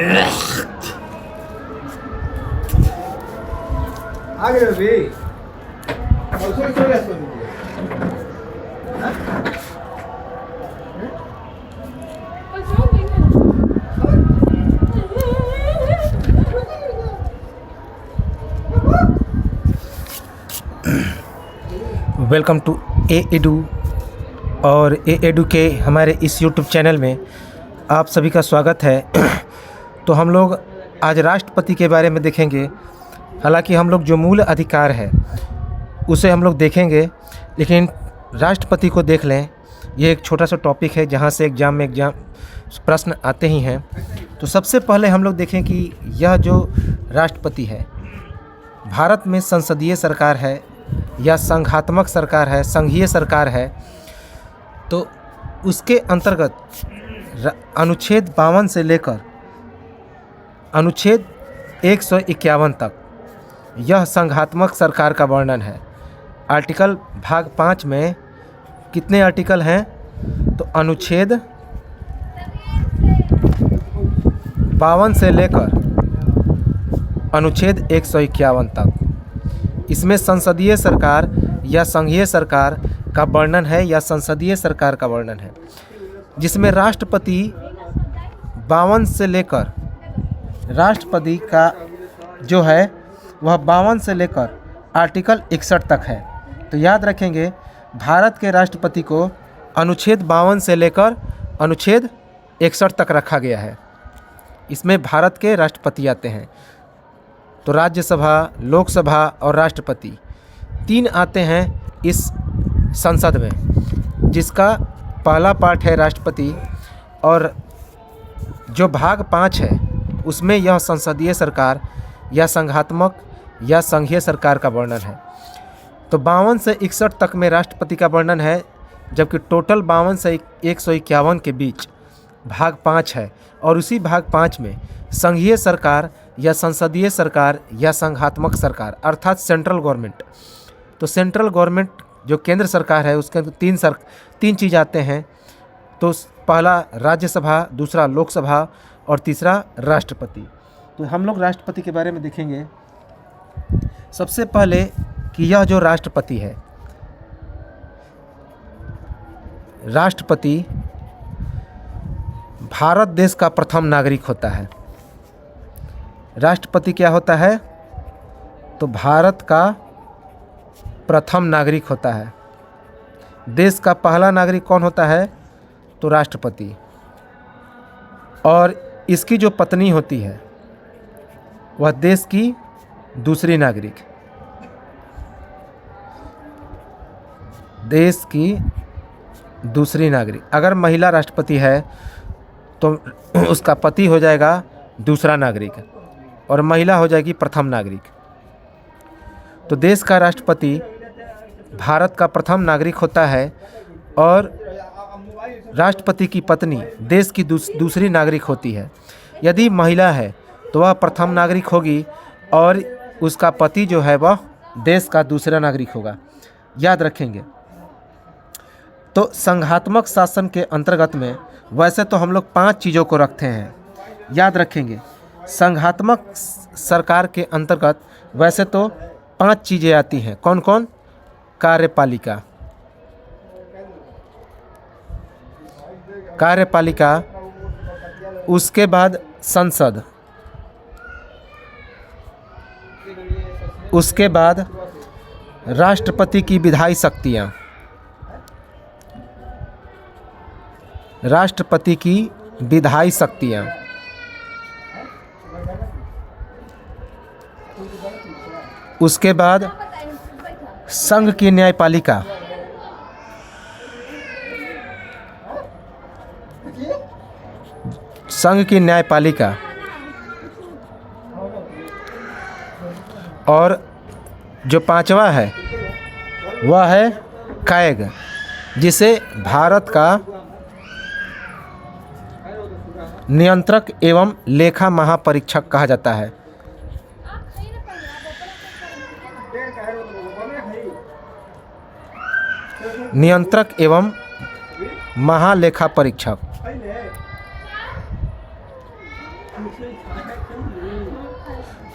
आ गए अभी और सो गया तो वेलकम टू ए एडू और ए एडू के हमारे इस यूट्यूब चैनल में आप सभी का स्वागत है। तो हम लोग आज राष्ट्रपति के बारे में देखेंगे। हालांकि हम लोग जो मूल अधिकार है उसे हम लोग देखेंगे, लेकिन राष्ट्रपति को देख लें। ये एक छोटा सा टॉपिक है जहाँ से एग्ज़ाम प्रश्न आते ही हैं। तो सबसे पहले हम लोग देखें कि यह जो राष्ट्रपति है, भारत में संसदीय सरकार है या संघात्मक सरकार है, संघीय सरकार है। तो उसके अंतर्गत अनुच्छेद 52 से लेकर अनुच्छेद 151 तक यह संघात्मक सरकार का वर्णन है। आर्टिकल भाग 5 में कितने आर्टिकल हैं? तो अनुच्छेद 52 से लेकर अनुच्छेद 151 तक इसमें संसदीय सरकार या संघीय सरकार का वर्णन है या संसदीय सरकार का वर्णन है, जिसमें राष्ट्रपति 52 से लेकर राष्ट्रपति का जो है वह 52 से लेकर आर्टिकल 61 तक है। तो याद रखेंगे, भारत के राष्ट्रपति को अनुच्छेद 52 से लेकर अनुच्छेद 61 तक रखा गया है। इसमें भारत के राष्ट्रपति आते हैं। तो राज्यसभा, लोकसभा और राष्ट्रपति 3 आते हैं इस संसद में, जिसका पहला पार्ट है राष्ट्रपति, और जो भाग 5 है उसमें यह संसदीय सरकार या संघात्मक या संघीय सरकार का वर्णन है। तो 52 से 61 तक में राष्ट्रपति का वर्णन है, जबकि टोटल 52 से 151 के बीच भाग 5 है, और उसी भाग 5 में संघीय सरकार या संसदीय सरकार या संघात्मक सरकार अर्थात सेंट्रल गवर्नमेंट। तो सेंट्रल गवर्नमेंट जो केंद्र सरकार है उसके अंदर तीन चीज़ आते हैं। तो पहला राज्यसभा, दूसरा लोकसभा और तीसरा राष्ट्रपति। तो हम लोग राष्ट्रपति के बारे में देखेंगे। सबसे पहले कि यह जो राष्ट्रपति है, राष्ट्रपति भारत देश का प्रथम नागरिक होता है। राष्ट्रपति क्या होता है? तो भारत का प्रथम नागरिक होता है। देश का पहला नागरिक कौन होता है? तो राष्ट्रपति। और इसकी जो पत्नी होती है वह देश की दूसरी नागरिक, देश की दूसरी नागरिक। अगर महिला राष्ट्रपति है तो उसका पति हो जाएगा दूसरा नागरिक और महिला हो जाएगी प्रथम नागरिक। तो देश का राष्ट्रपति भारत का प्रथम नागरिक होता है, और राष्ट्रपति की पत्नी देश की दूसरी नागरिक होती है। यदि महिला है तो वह प्रथम नागरिक होगी और उसका पति जो है वह देश का दूसरा नागरिक होगा। याद रखेंगे। तो संघात्मक शासन के अंतर्गत में वैसे तो हम लोग 5 चीज़ों को रखते हैं। याद रखेंगे, संघात्मक सरकार के अंतर्गत वैसे तो 5 चीज़ें आती हैं। कौन कौन? कार्यपालिका, कार्यपालिका, उसके बाद संसद, उसके बाद राष्ट्रपति की विधायी शक्तियाँ, राष्ट्रपति की विधायी शक्तियाँ, उसके बाद संघ की न्यायपालिका, संघ की न्यायपालिका, और जो 5वां है वह है कैग, जिसे भारत का नियंत्रक एवं लेखा महापरीक्षक कहा जाता है। नियंत्रक एवं महालेखा परीक्षक।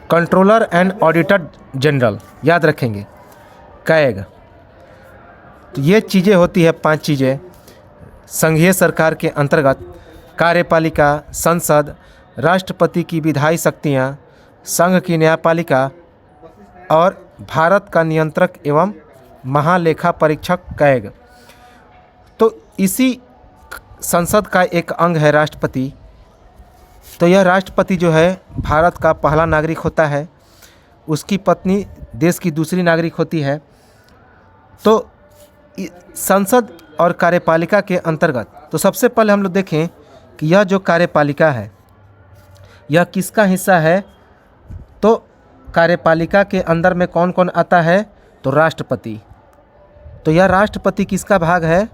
कंट्रोलर एंड ऑडिटर जनरल, याद रखेंगे, कैग। तो ये चीज़ें होती है 5 चीज़ें संघीय सरकार के अंतर्गत: कार्यपालिका, संसद, राष्ट्रपति की विधायी शक्तियाँ, संघ की न्यायपालिका और भारत का नियंत्रक एवं महालेखा परीक्षक कैग। तो इसी संसद का एक अंग है राष्ट्रपति। तो यह राष्ट्रपति जो है भारत का पहला नागरिक होता है, उसकी पत्नी देश की दूसरी नागरिक होती है। तो संसद और कार्यपालिका के अंतर्गत तो सबसे पहले हम लोग देखें कि यह जो कार्यपालिका है यह किसका हिस्सा है। तो कार्यपालिका के अंदर में कौन कौन आता है? तो राष्ट्रपति। तो यह राष्ट्रपति किसका भाग है?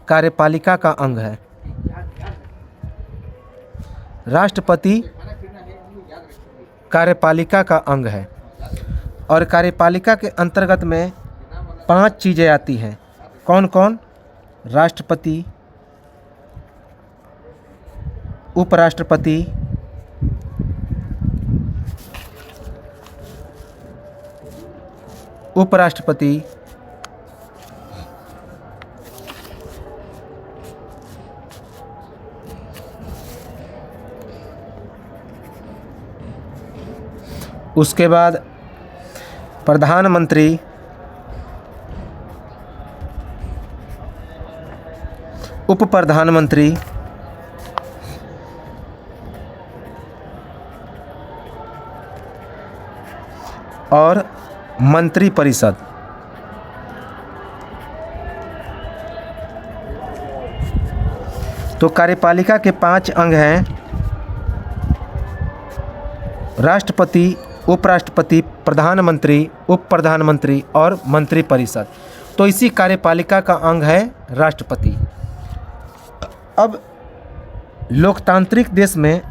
कार्यपालिका का अंग है। राष्ट्रपति कार्यपालिका का अंग है और कार्यपालिका के अंतर्गत में 5 चीज़ें आती हैं। कौन कौन? राष्ट्रपति, उपराष्ट्रपति, उपराष्ट्रपति, उसके बाद प्रधानमंत्री, उप प्रधानमंत्री, और मंत्रिपरिषद। तो कार्यपालिका के 5 अंग हैं: राष्ट्रपति, उपराष्ट्रपति, प्रधानमंत्री, उप प्रधानमंत्री और मंत्रिपरिषद। तो इसी कार्यपालिका का अंग है राष्ट्रपति। अब लोकतांत्रिक देश में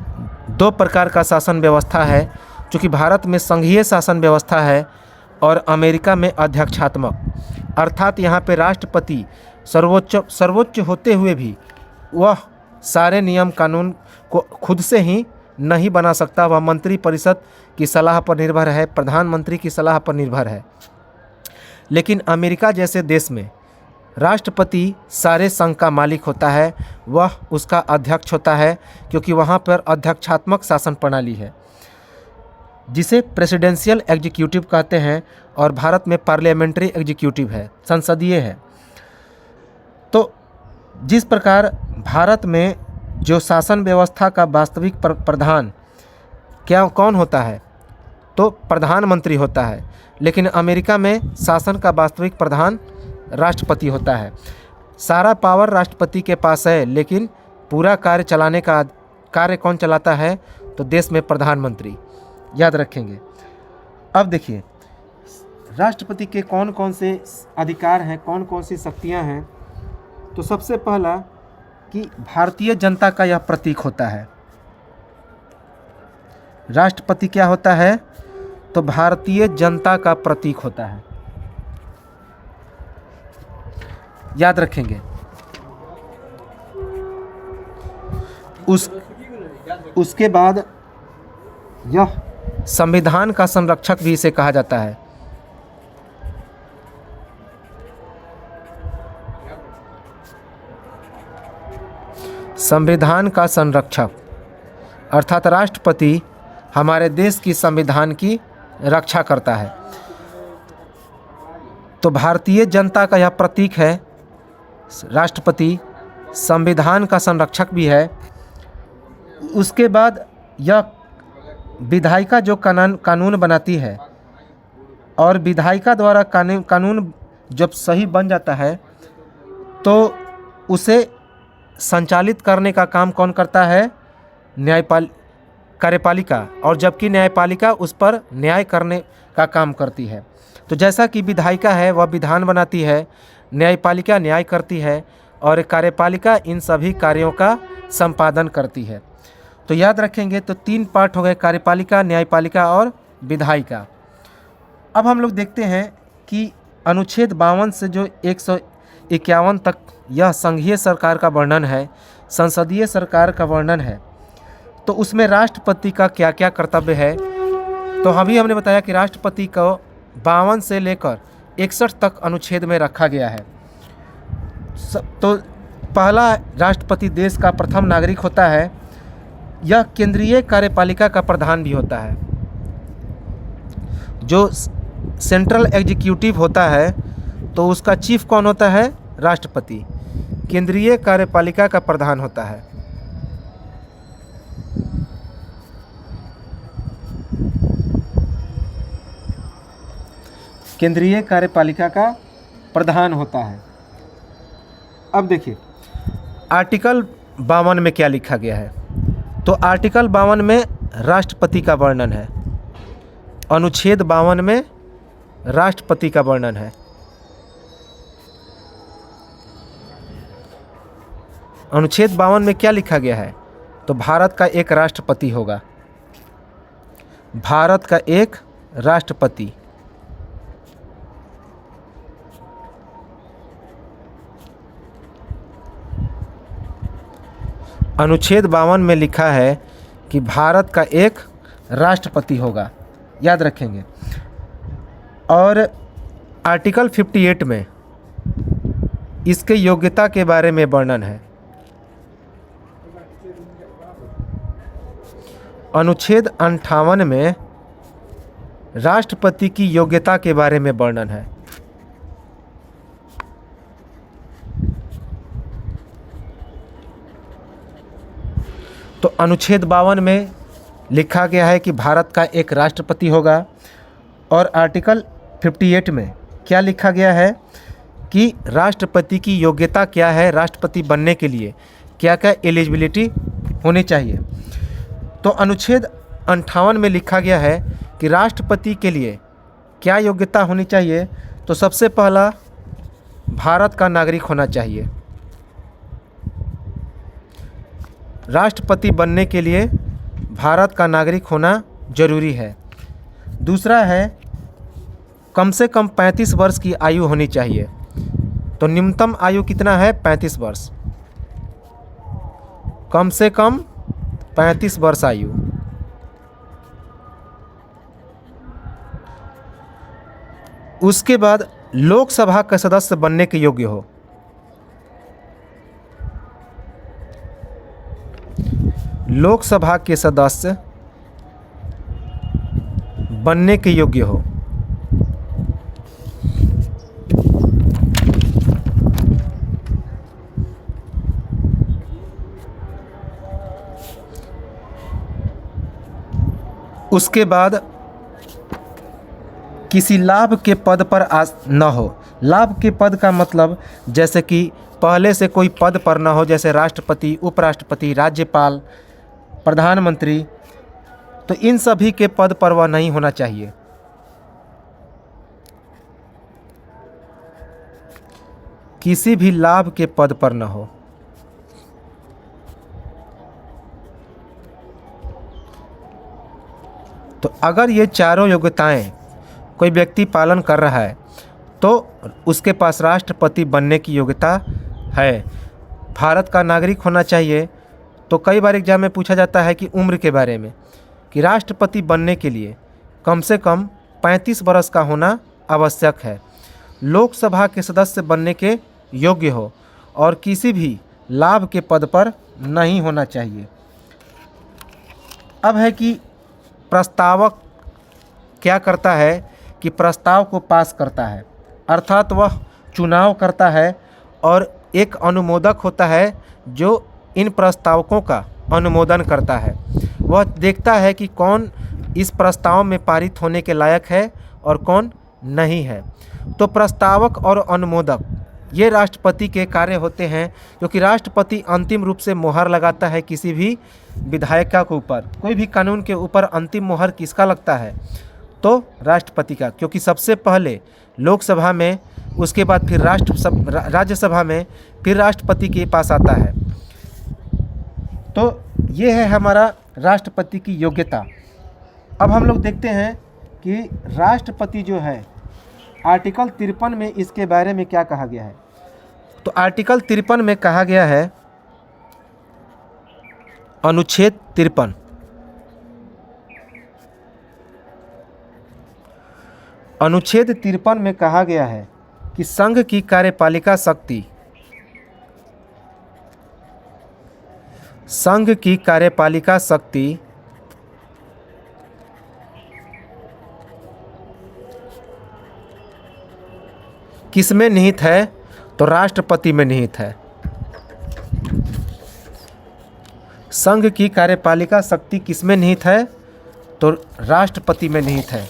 2 प्रकार का शासन व्यवस्था है, चूँकि भारत में संघीय शासन व्यवस्था है और अमेरिका में अध्यक्षात्मक, अर्थात यहाँ पे राष्ट्रपति सर्वोच्च होते हुए भी वह सारे नियम कानून को खुद से ही नहीं बना सकता। वह मंत्रिपरिषद की सलाह पर निर्भर है, प्रधानमंत्री की सलाह पर निर्भर है। लेकिन अमेरिका जैसे देश में राष्ट्रपति सारे संघ का मालिक होता है, वह उसका अध्यक्ष होता है, क्योंकि वहाँ पर अध्यक्षात्मक शासन प्रणाली है जिसे प्रेसिडेंशियल एग्जीक्यूटिव कहते हैं, और भारत में पार्लियामेंट्री एग्जीक्यूटिव है, संसदीय है। तो जिस प्रकार भारत में जो शासन व्यवस्था का वास्तविक प्रधान कौन होता है? तो प्रधानमंत्री होता है, लेकिन अमेरिका में शासन का वास्तविक प्रधान राष्ट्रपति होता है। सारा पावर राष्ट्रपति के पास है, लेकिन पूरा कार्य चलाने का कार्य कौन चलाता है? तो देश में प्रधानमंत्री, याद रखेंगे। अब देखिए राष्ट्रपति के कौन कौन से अधिकार हैं, कौन कौन सी शक्तियां हैं। तो सबसे पहला कि भारतीय जनता का यह प्रतीक होता है। राष्ट्रपति क्या होता है? तो भारतीय जनता का प्रतीक होता है, याद रखेंगे। उसके बाद यह संविधान का संरक्षक भी इसे कहा जाता है। संविधान का संरक्षक अर्थात राष्ट्रपति हमारे देश की संविधान की रक्षा करता है। तो भारतीय जनता का यह प्रतीक है राष्ट्रपति, संविधान का संरक्षक भी है। उसके बाद यह विधायिका जो कानून बनाती है, और विधायिका द्वारा कानून जब सही बन जाता है तो उसे संचालित करने का काम कौन करता है? कार्यपालिका, और जबकि न्यायपालिका उस पर न्याय करने का काम करती है। तो जैसा कि विधायिका है वह विधान बनाती है, न्यायपालिका न्याय करती है, और कार्यपालिका इन सभी कार्यों का संपादन करती है। तो याद रखेंगे। तो 3 पार्ट हो गए, कार्यपालिका, न्यायपालिका और विधायिका। अब हम लोग देखते हैं कि अनुच्छेद 52 से जो 151 तक यह संघीय सरकार का वर्णन है, संसदीय सरकार का वर्णन है। तो उसमें राष्ट्रपति का क्या क्या कर्तव्य है। तो हमने बताया कि राष्ट्रपति को 52 से लेकर 61 तक अनुच्छेद में रखा गया है। तो पहला राष्ट्रपति देश का प्रथम नागरिक होता है। यह केंद्रीय कार्यपालिका का प्रधान भी होता है। जो सेंट्रल एग्जीक्यूटिव होता है तो उसका चीफ कौन होता है? राष्ट्रपति। केंद्रीय कार्यपालिका का प्रधान होता है। केंद्रीय कार्यपालिका का प्रधान होता है। अब देखिए आर्टिकल 52 में क्या लिखा गया है। तो आर्टिकल 52 में राष्ट्रपति का वर्णन है। अनुच्छेद 52 में राष्ट्रपति का वर्णन है। अनुच्छेद 52 में क्या लिखा गया है? तो भारत का एक राष्ट्रपति होगा। भारत का एक राष्ट्रपति। अनुच्छेद 52 में लिखा है कि भारत का एक राष्ट्रपति होगा, याद रखेंगे। और आर्टिकल 58 में इसके योग्यता के बारे में वर्णन है। अनुच्छेद 58 में राष्ट्रपति की योग्यता के बारे में वर्णन है। तो अनुच्छेद 52 में लिखा गया है कि भारत का एक राष्ट्रपति होगा। और आर्टिकल 58 में क्या लिखा गया है कि राष्ट्रपति की योग्यता क्या है, राष्ट्रपति बनने के लिए क्या क्या एलिजिबिलिटी होनी चाहिए। तो अनुच्छेद 58 में लिखा गया है कि राष्ट्रपति के लिए क्या योग्यता होनी चाहिए। तो सबसे पहला भारत का नागरिक होना चाहिए। राष्ट्रपति बनने के लिए भारत का नागरिक होना जरूरी है। दूसरा है कम से कम 35 वर्ष की आयु होनी चाहिए। तो न्यूनतम आयु कितना है? 35 वर्ष। कम से कम 35 वर्ष आयु। उसके बाद लोकसभा का सदस्य बनने के योग्य हो। लोकसभा के सदस्य बनने के योग्य हो। उसके बाद किसी लाभ के पद पर न हो। लाभ के पद का मतलब जैसे कि पहले से कोई पद पर न हो, जैसे राष्ट्रपति, उपराष्ट्रपति, राज्यपाल, प्रधानमंत्री। तो इन सभी के पद पर वह नहीं होना चाहिए। किसी भी लाभ के पद पर न हो। तो अगर ये चारों योग्यताएं कोई व्यक्ति पालन कर रहा है तो उसके पास राष्ट्रपति बनने की योग्यता है। भारत का नागरिक होना चाहिए। तो कई बार एग्जाम में पूछा जाता है कि उम्र के बारे में, कि राष्ट्रपति बनने के लिए कम से कम 35 वर्ष का होना आवश्यक है। लोकसभा के सदस्य बनने के योग्य हो और किसी भी लाभ के पद पर नहीं होना चाहिए। अब है कि प्रस्तावक क्या करता है कि प्रस्ताव को पास करता है, अर्थात वह चुनाव करता है। और एक अनुमोदक होता है जो इन प्रस्तावकों का अनुमोदन करता है। वह देखता है कि कौन इस प्रस्ताव में पारित होने के लायक है और कौन नहीं है। तो प्रस्तावक और अनुमोदक ये राष्ट्रपति के कार्य होते हैं, क्योंकि राष्ट्रपति अंतिम रूप से मोहर लगाता है किसी भी विधायिका के ऊपर। कोई भी कानून के ऊपर अंतिम मोहर किसका लगता है? तो राष्ट्रपति का, क्योंकि सबसे पहले लोकसभा में, उसके बाद फिर राज्यसभा में, फिर राष्ट्रपति के पास आता है। तो ये है हमारा राष्ट्रपति की योग्यता। अब हम लोग देखते हैं कि राष्ट्रपति जो है आर्टिकल 53 में इसके बारे में क्या कहा गया है। तो आर्टिकल 53 में कहा गया है, अनुच्छेद 53। अनुच्छेद 53 में कहा गया है कि संघ की कार्यपालिका शक्ति किसमें निहित है? तो राष्ट्रपति में निहित है। संघ की कार्यपालिका शक्ति किसमें निहित है? तो राष्ट्रपति में निहित है।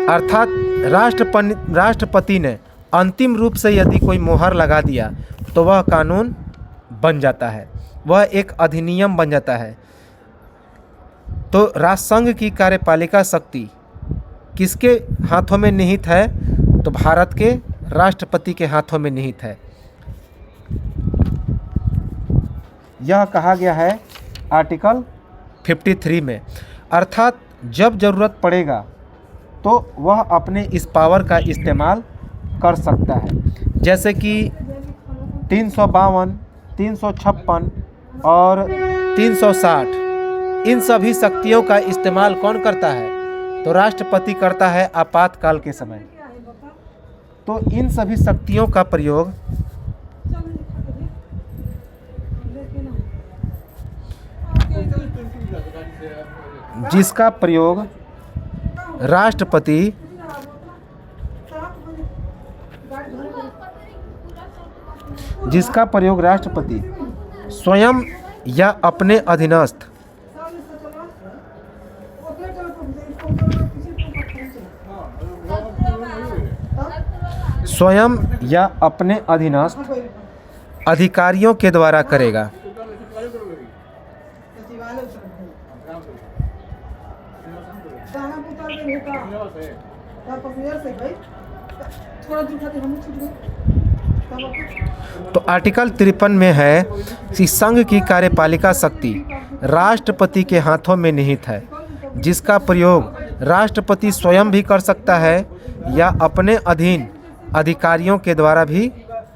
अर्थात राष्ट्रपति ने अंतिम रूप से यदि कोई मोहर लगा दिया तो वह कानून बन जाता है, वह एक अधिनियम बन जाता है। तो राष्ट्रसंघ की कार्यपालिका शक्ति किसके हाथों में निहित है? तो भारत के राष्ट्रपति के हाथों में निहित है। यह कहा गया है आर्टिकल 53 में। अर्थात जब ज़रूरत पड़ेगा तो वह अपने इस पावर का इस्तेमाल कर सकता है। जैसे कि 352, 356 और 360, इन सभी शक्तियों का इस्तेमाल कौन करता है? तो राष्ट्रपति करता है आपातकाल के समय। तो इन सभी शक्तियों का प्रयोग जिसका प्रयोग राष्ट्रपति स्वयं या अपने अधीनस्थ अधिकारियों के द्वारा करेगा। तो आर्टिकल 53 में है कि संघ की कार्यपालिका शक्ति राष्ट्रपति के हाथों में निहित है, जिसका प्रयोग राष्ट्रपति स्वयं भी कर सकता है या अपने अधीन अधिकारियों के द्वारा भी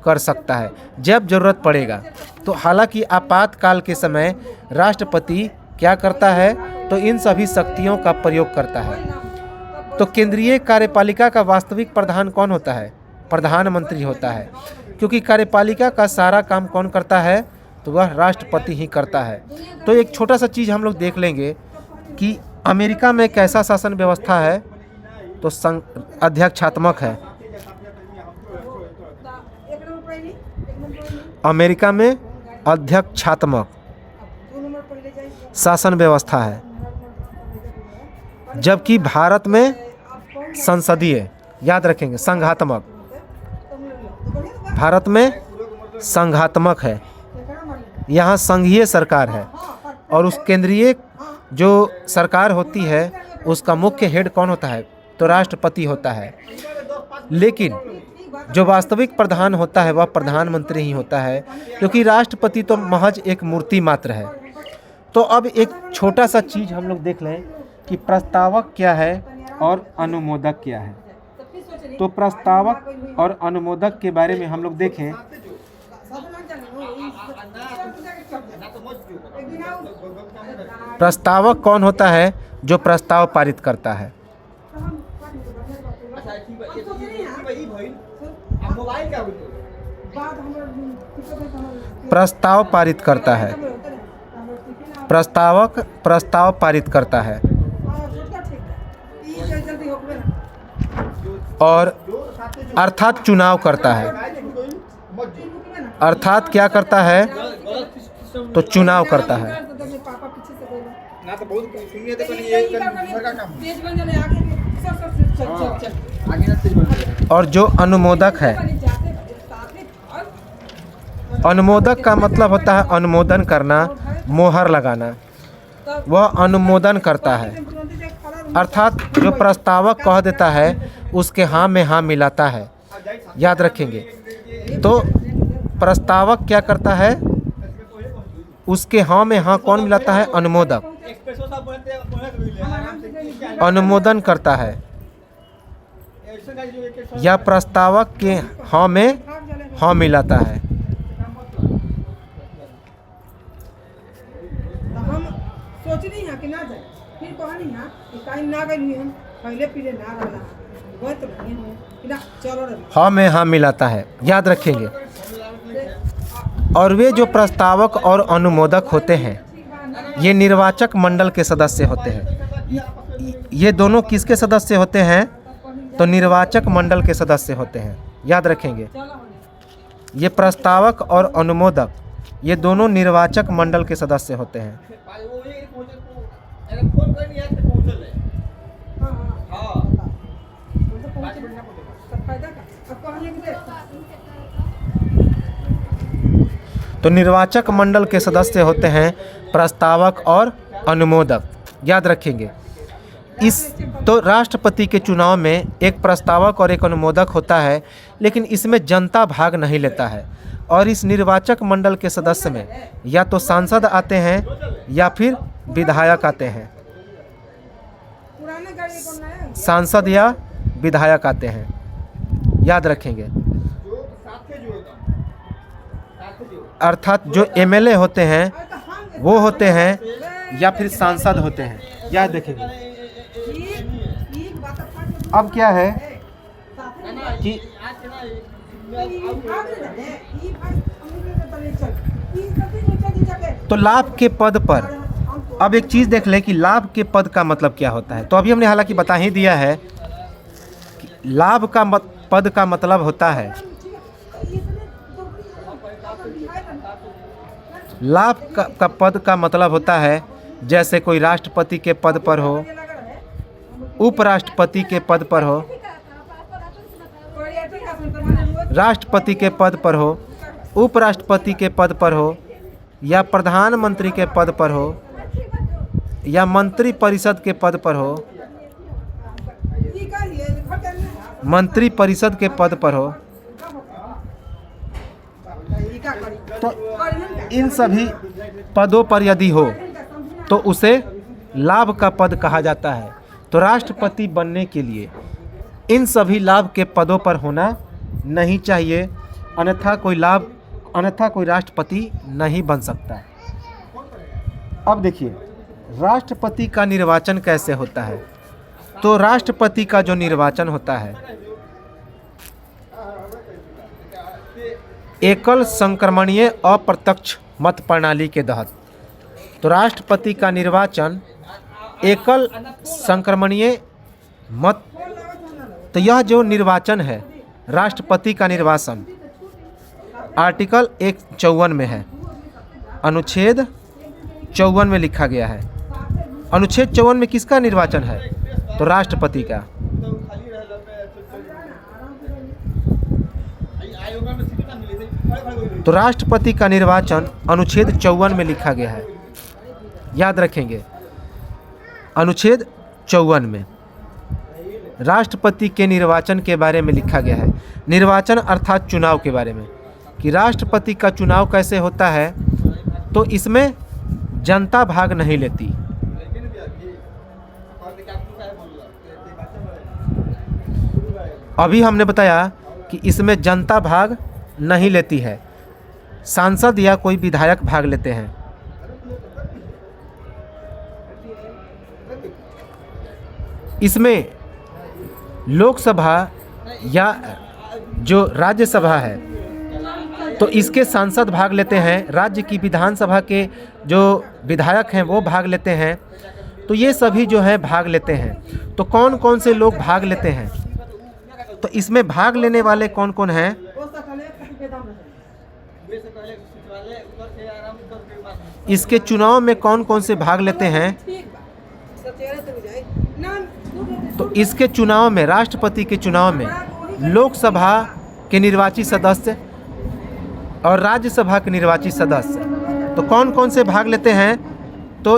कर सकता है जब ज़रूरत पड़ेगा। तो हालांकि आपातकाल के समय राष्ट्रपति क्या करता है? तो इन सभी शक्तियों का प्रयोग करता है। तो केंद्रीय कार्यपालिका का वास्तविक प्रधान कौन होता है? प्रधानमंत्री होता है, क्योंकि कार्यपालिका का सारा काम कौन करता है? तो वह राष्ट्रपति ही करता है। तो एक छोटा सा चीज़ हम लोग देख लेंगे कि अमेरिका में कैसा शासन व्यवस्था है। तो अध्यक्षात्मक है। अमेरिका में अध्यक्षात्मक शासन व्यवस्था है, जबकि भारत में संसदीय, याद रखेंगे, संघात्मक। भारत में संघात्मक है, यहाँ संघीय सरकार है और उस केंद्रीय जो सरकार होती है उसका मुख्य हेड कौन होता है? तो राष्ट्रपति होता है। लेकिन जो वास्तविक प्रधान होता है वह प्रधानमंत्री ही होता है, क्योंकि राष्ट्रपति तो महज एक मूर्ति मात्र है। तो अब एक छोटा सा चीज़ हम लोग देख लें कि प्रस्तावक क्या है और अनुमोदक क्या है। तो प्रस्तावक और अनुमोदक के बारे में हम लोग देखें। प्रस्तावक कौन होता है? जो प्रस्ताव पारित करता है। प्रस्ताव पारित करता है। प्रस्तावक प्रस्ताव पारित करता है और अर्थात चुनाव करता है। अर्थात क्या करता है? तो चुनाव करता है। और जो अनुमोदक है, अनुमोदक का मतलब होता है अनुमोदन करना, मोहर लगाना। वह अनुमोदन करता है, अर्थात जो प्रस्तावक कह देता है उसके हाँ में हाँ मिलाता है। याद रखेंगे। तो प्रस्तावक क्या करता है? उसके हाँ में हाँ कौन मिलाता है? अनुमोदक। अनुमोदन करता है। या प्रस्तावक के हाँ में हाँ मिलाता है। हम सोचनी है कि ना जाए, फिर कहनी है कि काहे ना गई हम पहले पीले ना रहला गए तो नहीं हम कि ना चलो रे। हाँ में हाँ मिलाता है, याद रखेंगे। और वे जो प्रस्तावक और अनुमोदक होते हैं ये निर्वाचक मंडल के सदस्य होते हैं। ये दोनों किसके सदस्य होते हैं? तो निर्वाचक मंडल के सदस्य होते हैं, याद रखेंगे। ये प्रस्तावक और अनुमोदक ये दोनों निर्वाचक मंडल के सदस्य होते हैं। तो निर्वाचक मंडल के सदस्य होते हैं प्रस्तावक और अनुमोदक, याद रखेंगे। इस तो राष्ट्रपति के चुनाव में एक प्रस्तावक और एक अनुमोदक होता है, लेकिन इसमें जनता भाग नहीं लेता है। और इस निर्वाचक मंडल के सदस्य में या तो सांसद आते हैं या फिर विधायक आते हैं। सांसद या विधायक आते हैं, याद रखेंगे। अर्थात जो एमएलए होते हैं वो होते हैं या फिर सांसद होते हैं, याद रखेंगे। अब क्या है कि तो लाभ के पद पर अब एक चीज़ देख लें कि लाभ के पद का मतलब क्या होता है। तो अभी हमने हालांकि बता ही दिया है कि लाभ का पद का मतलब होता है, लाभ का पद का मतलब होता है जैसे कोई राष्ट्रपति के पद पर हो, उपराष्ट्रपति के पद पर हो, राष्ट्रपति के पद पर हो, उपराष्ट्रपति के पद पर हो, या प्रधानमंत्री के पद पर हो, या मंत्री परिषद के पद पर हो, मंत्री परिषद के पद पर हो। तो इन सभी पदों पर यदि हो तो उसे लाभ का पद कहा जाता है। तो राष्ट्रपति बनने के लिए इन सभी लाभ के पदों पर होना नहीं चाहिए, अन्यथा कोई राष्ट्रपति नहीं बन सकता। अब देखिए राष्ट्रपति का निर्वाचन कैसे होता है। तो राष्ट्रपति का जो निर्वाचन होता है एकल संक्रमणीय अप्रत्यक्ष मत प्रणाली के तहत। तो राष्ट्रपति का निर्वाचन एकल संक्रमणीय मत, तो यह जो निर्वाचन है राष्ट्रपति का निर्वाचन आर्टिकल 154 में है, अनुच्छेद 54 में लिखा गया है। अनुच्छेद 54 में किसका निर्वाचन है? तो राष्ट्रपति का। तो राष्ट्रपति का निर्वाचन अनुच्छेद 54 में लिखा गया है, याद रखेंगे। अनुच्छेद 54 में राष्ट्रपति के निर्वाचन के बारे में लिखा गया है। निर्वाचन अर्थात चुनाव के बारे में, कि राष्ट्रपति का चुनाव कैसे होता है। तो इसमें जनता भाग नहीं लेती। अभी हमने बताया कि इसमें जनता भाग नहीं लेती है, सांसद या कोई विधायक भाग लेते हैं। इसमें लोकसभा या जो राज्यसभा है तो इसके सांसद भाग लेते हैं, राज्य की विधानसभा के जो विधायक हैं वो भाग लेते हैं। तो ये सभी जो है भाग लेते हैं। तो कौन कौन से लोग भाग लेते हैं? तो इसमें भाग लेने वाले कौन कौन हैं? इसके चुनाव में कौन कौन से भाग लेते हैं? तो इसके चुनाव में, राष्ट्रपति के चुनाव में लोकसभा के निर्वाचित सदस्य और राज्यसभा के निर्वाचित सदस्य, तो कौन कौन से भाग लेते हैं? तो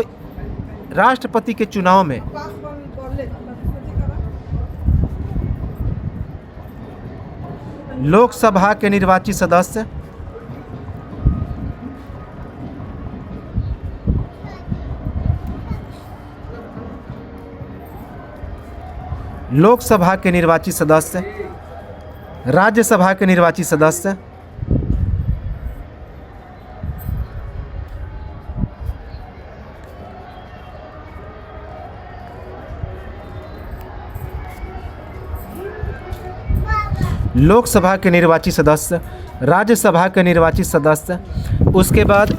राष्ट्रपति के चुनाव में लोकसभा के निर्वाचित सदस्य, लोकसभा के निर्वाचित सदस्य, राज्यसभा के निर्वाचित सदस्य, लोकसभा के निर्वाचित सदस्य, राज्यसभा के निर्वाचित सदस्य, उसके बाद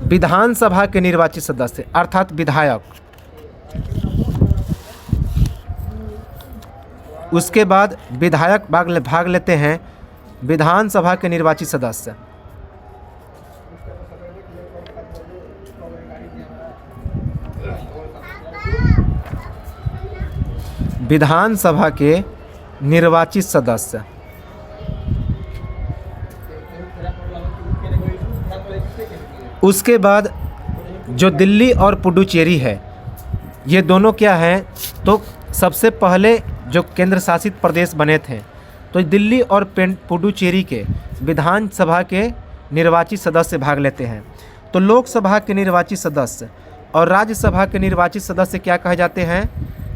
विधानसभा के निर्वाचित सदस्य अर्थात विधायक, उसके बाद विधायक भाग लेते हैं विधानसभा के निर्वाचित सदस्य, विधानसभा के निर्वाचित सदस्य, उसके बाद जो दिल्ली और पुडुचेरी है, ये दोनों क्या हैं, तो सबसे पहले जो केंद्र शासित प्रदेश बने थे, तो दिल्ली और पुडुचेरी के विधानसभा के निर्वाचित सदस्य भाग लेते हैं। तो लोकसभा के निर्वाचित सदस्य और राज्यसभा के निर्वाचित सदस्य क्या कहे जाते हैं,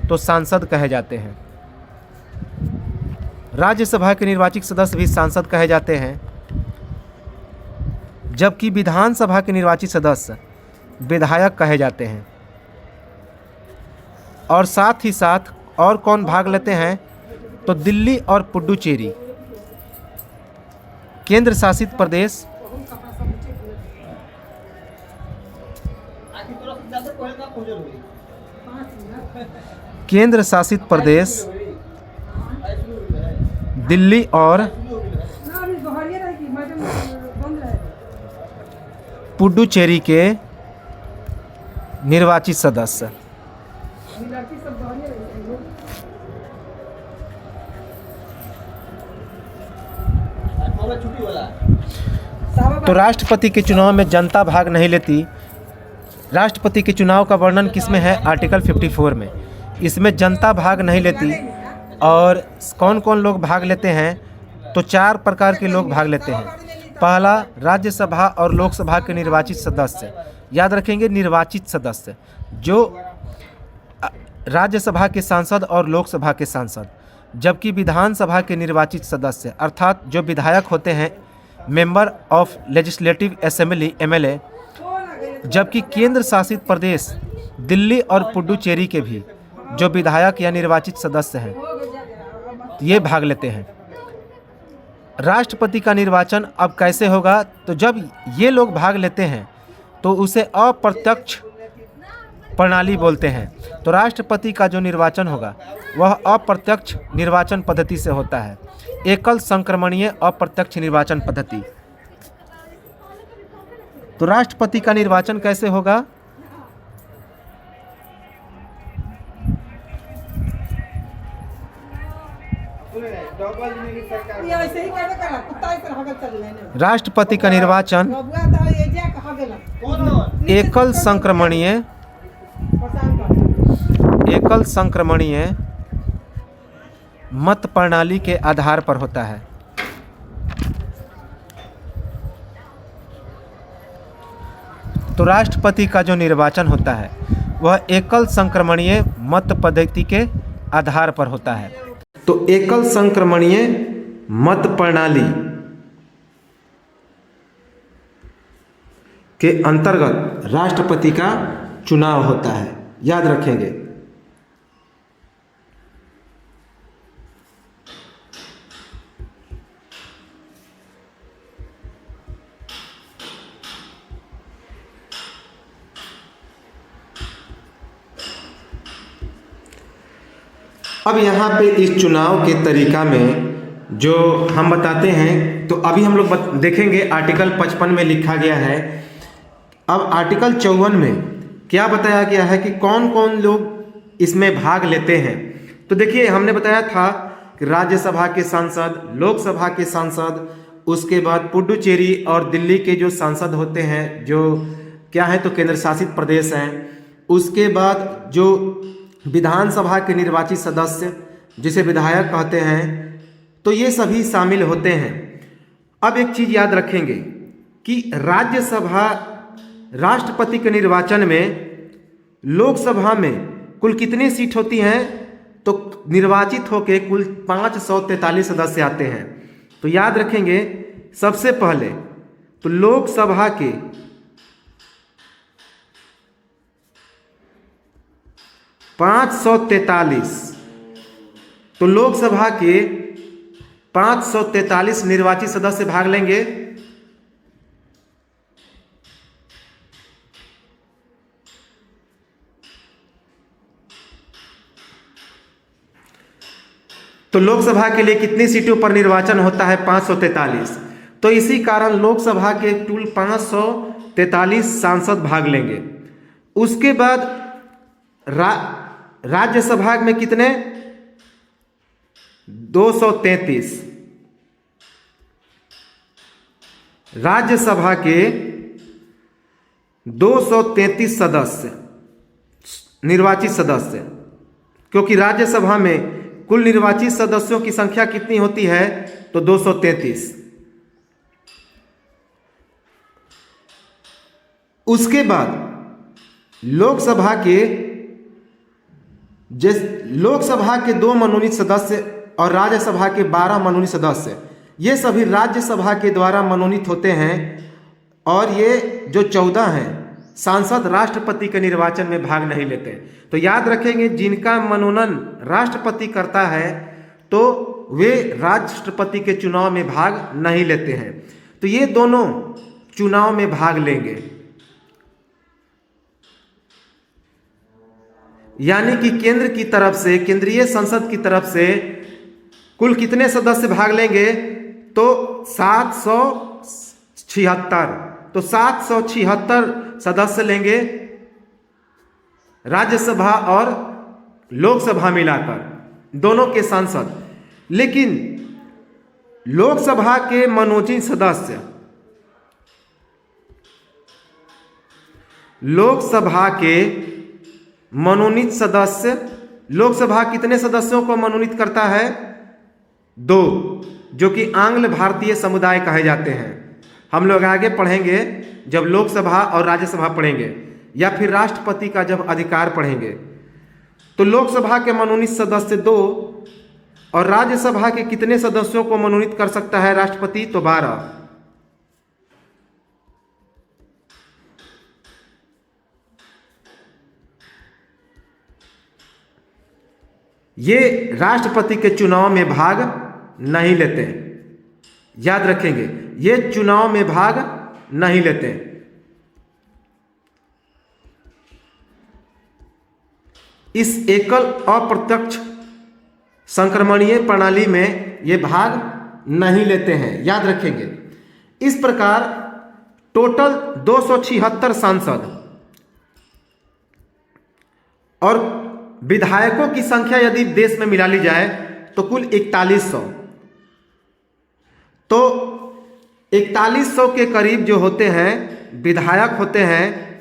तो सांसद कहे जाते हैं। राज्यसभा के निर्वाचित सदस्य भी सांसद कहे जाते हैं, जबकि विधानसभा के निर्वाचित सदस्य विधायक कहे जाते हैं। और साथ ही साथ और कौन भाग लेते हैं, तो दिल्ली और पुडुचेरी केंद्र शासित प्रदेश, केंद्र शासित प्रदेश दिल्ली और पुडुचेरी के निर्वाचित सदस्य। तो राष्ट्रपति के चुनाव में जनता भाग नहीं लेती। राष्ट्रपति के चुनाव का वर्णन किसमें है, आर्टिकल 54 में। इसमें जनता भाग नहीं लेती। और कौन कौन लोग भाग लेते हैं, तो 4 प्रकार के लोग भाग लेते हैं। पहला, राज्यसभा और लोकसभा के निर्वाचित सदस्य। याद रखेंगे, निर्वाचित सदस्य, जो राज्यसभा के सांसद और लोकसभा के सांसद। जबकि विधानसभा के निर्वाचित सदस्य अर्थात जो विधायक होते हैं, member of legislative assembly MLA। जबकि केंद्र शासित प्रदेश दिल्ली और पुडुचेरी के भी जो विधायक या निर्वाचित सदस्य हैं, ये भाग लेते हैं। राष्ट्रपति का निर्वाचन अब कैसे होगा, तो जब ये लोग भाग लेते हैं तो उसे अप्रत्यक्ष प्रणाली बोलते हैं। तो राष्ट्रपति का जो निर्वाचन होगा वह अप्रत्यक्ष निर्वाचन पद्धति से होता है, एकल संक्रमणीय अप्रत्यक्ष निर्वाचन पद्धति। तो राष्ट्रपति का निर्वाचन कैसे होगा, राष्ट्रपति का निर्वाचन एकल संक्रमणीय मत प्रणाली के आधार पर होता है। तो राष्ट्रपति का जो निर्वाचन होता है वह एकल संक्रमणीय मत पद्धति के आधार पर होता है। तो एकल संक्रमणीय मत प्रणाली के अंतर्गत राष्ट्रपति का चुनाव होता है, याद रखेंगे। अब यहाँ पे इस चुनाव के तरीका में जो हम बताते हैं, तो अभी हम लोग देखेंगे आर्टिकल 55 में लिखा गया है। अब आर्टिकल 54 में क्या बताया गया है कि कौन कौन लोग इसमें भाग लेते हैं। तो देखिए, हमने बताया था कि राज्यसभा के सांसद, लोकसभा के सांसद, उसके बाद पुडुचेरी और दिल्ली के जो सांसद होते हैं, जो क्या है तो केंद्र शासित प्रदेश हैं। उसके बाद जो विधानसभा के निर्वाचित सदस्य, जिसे विधायक कहते हैं, तो ये सभी शामिल होते हैं। अब एक चीज़ याद रखेंगे कि राज्यसभा राष्ट्रपति के निर्वाचन में लोकसभा में कुल कितनी सीट होती हैं, तो निर्वाचित होके कुल 543 सदस्य आते हैं। तो याद रखेंगे, सबसे पहले तो लोकसभा के 543, तो लोकसभा के 543 निर्वाचित सदस्य भाग लेंगे। तो लोकसभा के लिए कितनी सीटों पर निर्वाचन होता है? 543। तो इसी कारण लोकसभा के कुल 543 सांसद भाग लेंगे। उसके बाद राज्यसभा में कितने? 233। राज्यसभा के 233 सदस्य, निर्वाचित सदस्य, क्योंकि राज्यसभा में कुल निर्वाचित सदस्यों की संख्या कितनी होती है? तो 233। उसके बाद लोकसभा के 2 मनोनीत सदस्य और राज्यसभा के 12 मनोनीत सदस्य, ये सभी राज्यसभा के द्वारा मनोनीत होते हैं। और ये जो 14 हैं सांसद राष्ट्रपति के निर्वाचन में भाग नहीं लेते। तो याद रखेंगे, जिनका मनोनयन राष्ट्रपति करता है तो वे राष्ट्रपति के चुनाव में भाग नहीं लेते हैं। तो ये दोनों चुनाव में भाग लेंगे, यानी कि केंद्र की तरफ से, केंद्रीय संसद की तरफ से कुल कितने सदस्य भाग लेंगे? तो 776। तो 776 सदस्य लेंगे राज्यसभा और लोकसभा मिलाकर, दोनों के सांसद। लेकिन लोकसभा के मनोनीत सदस्य, लोकसभा के मनोनीत सदस्य, लोकसभा कितने सदस्यों को मनोनीत करता है? 2, जो कि आंग्ल भारतीय समुदाय कहे जाते हैं। हम लोग आगे पढ़ेंगे जब लोकसभा और राज्यसभा पढ़ेंगे, या फिर राष्ट्रपति का जब अधिकार पढ़ेंगे। तो लोकसभा के मनोनीत सदस्य 2 और राज्यसभा के कितने सदस्यों को मनोनीत कर सकता है राष्ट्रपति? तो 12। ये राष्ट्रपति के चुनाव में भाग नहीं लेते, याद रखेंगे, ये चुनाव में भाग नहीं लेते। इस एकल अप्रत्यक्ष संक्रमणीय प्रणाली में ये भाग नहीं लेते हैं, याद रखेंगे। इस प्रकार टोटल 276 सांसद और विधायकों की संख्या यदि देश में मिला ली जाए तो कुल 4100। तो 4100 के करीब जो होते हैं विधायक होते हैं,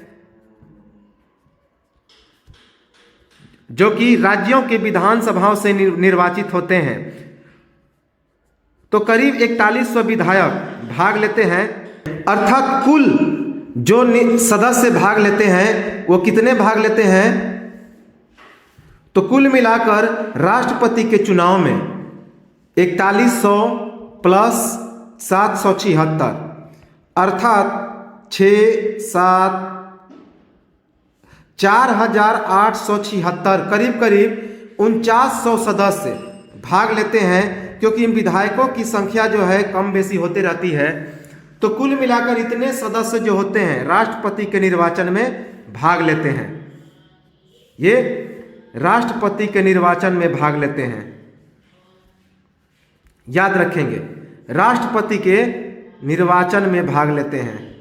जो कि राज्यों के विधानसभाओं से निर्वाचित होते हैं। तो करीब 4100 विधायक भाग लेते हैं, अर्थात कुल जो सदस्य भाग लेते हैं वो कितने भाग लेते हैं? तो कुल मिलाकर राष्ट्रपति के चुनाव में 4100 प्लस 776, अर्थात 4876, करीब करीब 4900 सदस्य भाग लेते हैं, क्योंकि इन विधायकों की संख्या जो है कम बेसी होती रहती है। तो कुल मिलाकर इतने सदस्य जो होते हैं राष्ट्रपति के निर्वाचन में भाग लेते हैं, ये राष्ट्रपति के निर्वाचन में भाग लेते हैं, याद रखेंगे, राष्ट्रपति के निर्वाचन में भाग लेते हैं।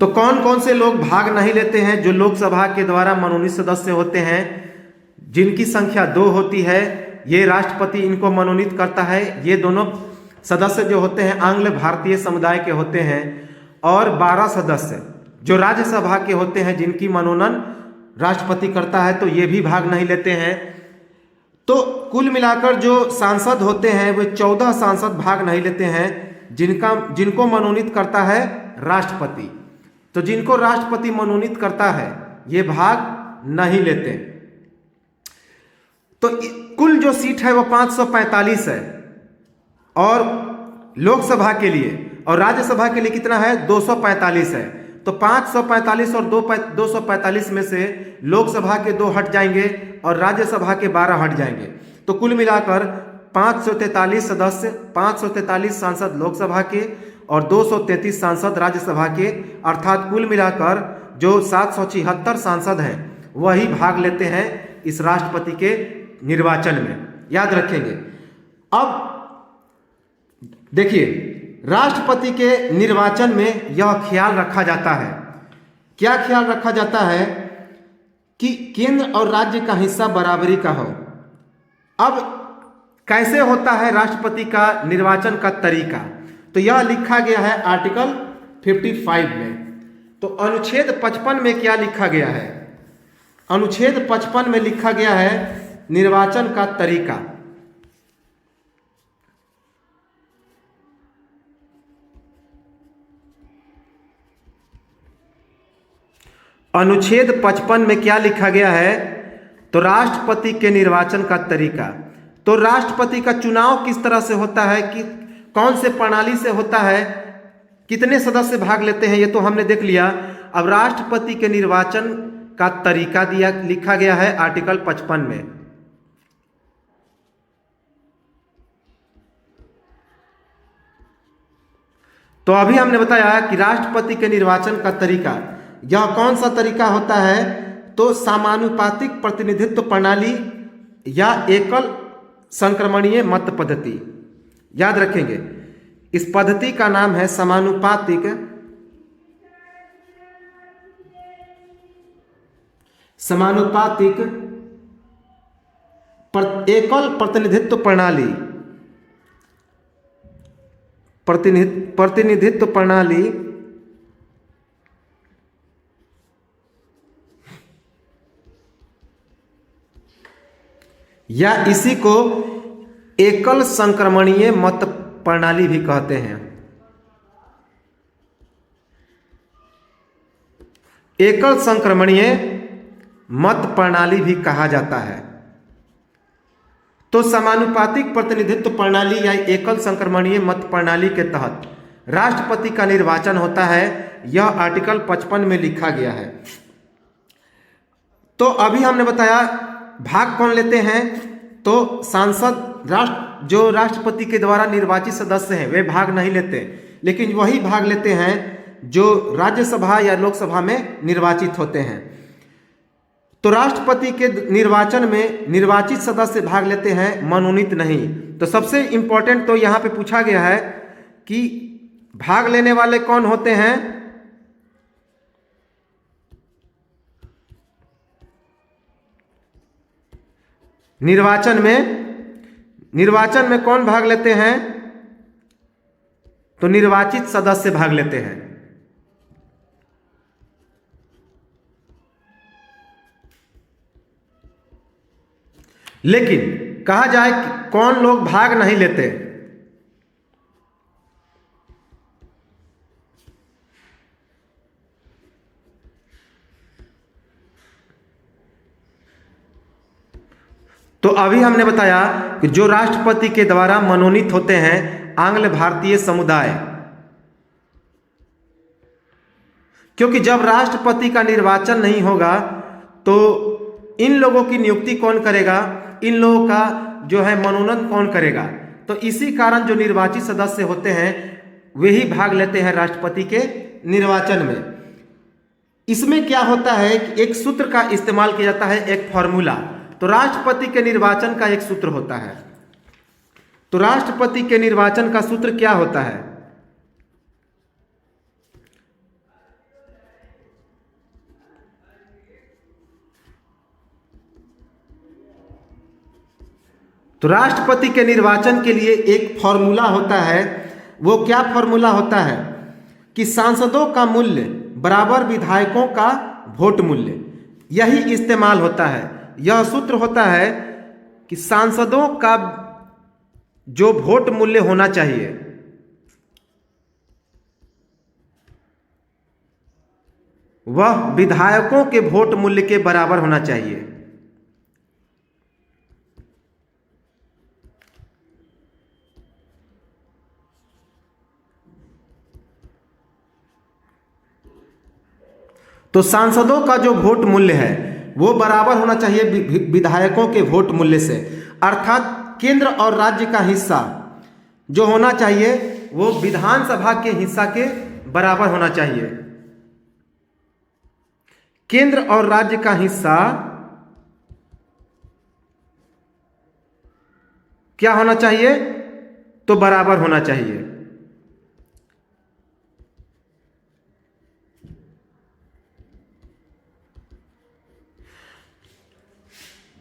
तो कौन कौन से लोग भाग नहीं लेते हैं? जो लोकसभा के द्वारा मनोनीत सदस्य होते हैं, जिनकी संख्या 2 होती है, ये राष्ट्रपति इनको मनोनीत करता है। ये दोनों सदस्य जो होते हैं आंग्ल भारतीय समुदाय के होते हैं, और 12 सदस्य जो राज्यसभा के होते हैं, जिनकी मनोनयन राष्ट्रपति करता है, तो ये भी भाग नहीं लेते हैं। तो कुल मिलाकर जो सांसद होते हैं वे 14 सांसद भाग नहीं लेते हैं, जिनको मनोनीत करता है राष्ट्रपति। तो जिनको राष्ट्रपति मनोनीत करता है ये भाग नहीं लेते। तो कुल जो सीट है वो 545 है, और लोकसभा के लिए और राज्यसभा के लिए कितना है, 245 है। तो 545 और 245 में से लोकसभा के 2 हट जाएंगे और राज्यसभा के 12 हट जाएंगे। तो कुल मिलाकर 543 सदस्य, 543 सांसद लोकसभा के और 233 सांसद राज्यसभा के, अर्थात कुल मिलाकर जो 776 सांसद हैं वही भाग लेते हैं इस राष्ट्रपति के निर्वाचन में। याद रखेंगे। अब देखिए, राष्ट्रपति के निर्वाचन में यह ख्याल रखा जाता है, क्या ख्याल रखा जाता है कि केंद्र और राज्य का हिस्सा बराबरी का हो। अब कैसे होता है राष्ट्रपति का निर्वाचन का तरीका, तो यह लिखा गया है आर्टिकल 55 में। तो अनुच्छेद 55 में क्या लिखा गया है, अनुच्छेद 55 में लिखा गया है निर्वाचन का तरीका। अनुच्छेद 55 में क्या लिखा गया है, तो राष्ट्रपति के निर्वाचन का तरीका। तो राष्ट्रपति का चुनाव किस तरह से होता है, कि कौन से प्रणाली से होता है, कितने सदस्य भाग लेते हैं, ये तो हमने देख लिया। अब राष्ट्रपति के निर्वाचन का तरीका लिखा गया है आर्टिकल 55 में। तो अभी हमने बताया कि राष्ट्रपति के निर्वाचन का तरीका, यह कौन सा तरीका होता है, तो समानुपातिक प्रतिनिधित्व प्रणाली या एकल संक्रमणीय मत पद्धति। याद रखेंगे, इस पद्धति का नाम है समानुपातिक एकल प्रतिनिधित्व प्रणाली, प्रतिनिधित्व प्रणाली या इसी को एकल संक्रमणीय मत प्रणाली भी कहते हैं। एकल संक्रमणीय मत प्रणाली भी कहा जाता है। तो समानुपातिक प्रतिनिधित्व प्रणाली या एकल संक्रमणीय मत प्रणाली के तहत राष्ट्रपति का निर्वाचन होता है, यह आर्टिकल 55 में लिखा गया है। तो अभी हमने बताया भाग कौन लेते हैं, तो सांसद जो राष्ट्रपति के द्वारा निर्वाचित सदस्य हैं वे भाग नहीं लेते, लेकिन वही भाग लेते हैं जो राज्यसभा या लोकसभा में निर्वाचित होते हैं। तो राष्ट्रपति के निर्वाचन में निर्वाचित सदस्य भाग लेते हैं, मनोनीत नहीं। तो सबसे इंपॉर्टेंट तो यहाँ पे पूछा गया है कि भाग लेने वाले कौन होते हैं, निर्वाचन में कौन भाग लेते हैं, तो निर्वाचित सदस्य भाग लेते हैं। लेकिन कहा जाए कि कौन लोग भाग नहीं लेते, तो अभी हमने बताया कि जो राष्ट्रपति के द्वारा मनोनीत होते हैं आंग्ल भारतीय समुदाय, क्योंकि जब राष्ट्रपति का निर्वाचन नहीं होगा तो इन लोगों की नियुक्ति कौन करेगा, इन लोगों का जो है मनोनयन कौन करेगा। तो इसी कारण जो निर्वाचित सदस्य होते हैं वे ही भाग लेते हैं राष्ट्रपति के निर्वाचन में। इसमें क्या होता है कि एक सूत्र का इस्तेमाल किया जाता है, एक फॉर्मूला। तो राष्ट्रपति के निर्वाचन का एक सूत्र होता है। तो राष्ट्रपति के निर्वाचन का सूत्र क्या होता है, तो राष्ट्रपति के निर्वाचन के लिए एक फॉर्मूला होता है। वो क्या फॉर्मूला होता है कि सांसदों का मूल्य बराबर विधायकों का वोट मूल्य, यही इस्तेमाल होता है। यह सूत्र होता है कि सांसदों का जो वोट मूल्य होना चाहिए वह विधायकों के वोट मूल्य के बराबर होना चाहिए। तो सांसदों का जो वोट मूल्य है वो बराबर होना चाहिए विधायकों के वोट मूल्य से, अर्थात केंद्र और राज्य का हिस्सा जो होना चाहिए वो विधानसभा के हिस्सा के बराबर होना चाहिए। केंद्र और राज्य का हिस्सा क्या होना चाहिए? तो बराबर होना चाहिए।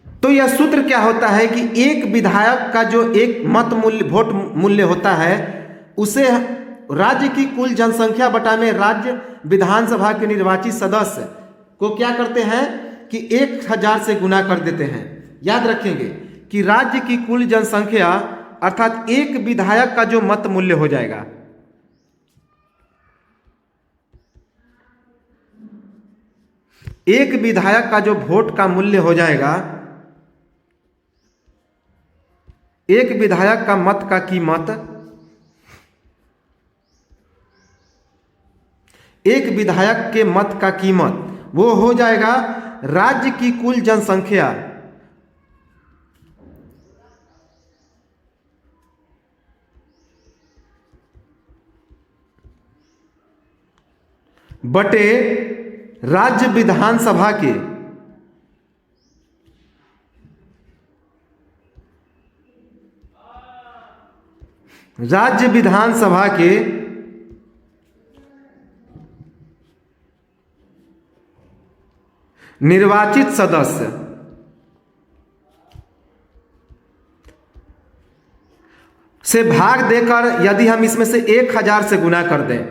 तो यह सूत्र क्या होता है कि एक विधायक का जो एक मत मूल्य वोट मूल्य होता है उसे राज्य की कुल जनसंख्या बटा में राज्य विधानसभा के निर्वाचित सदस्य को क्या करते हैं कि 1000 से गुना कर देते हैं। याद रखेंगे कि राज्य की कुल जनसंख्या अर्थात एक विधायक का जो मत मूल्य हो जाएगा, एक विधायक का जो वोट का मूल्य हो जाएगा, एक विधायक का मत का कीमत, एक विधायक के मत का कीमत वो हो जाएगा राज्य की कुल जनसंख्या बटे राज्य विधानसभा के निर्वाचित सदस्य से भाग देकर यदि हम इसमें से 1000 से गुना कर दें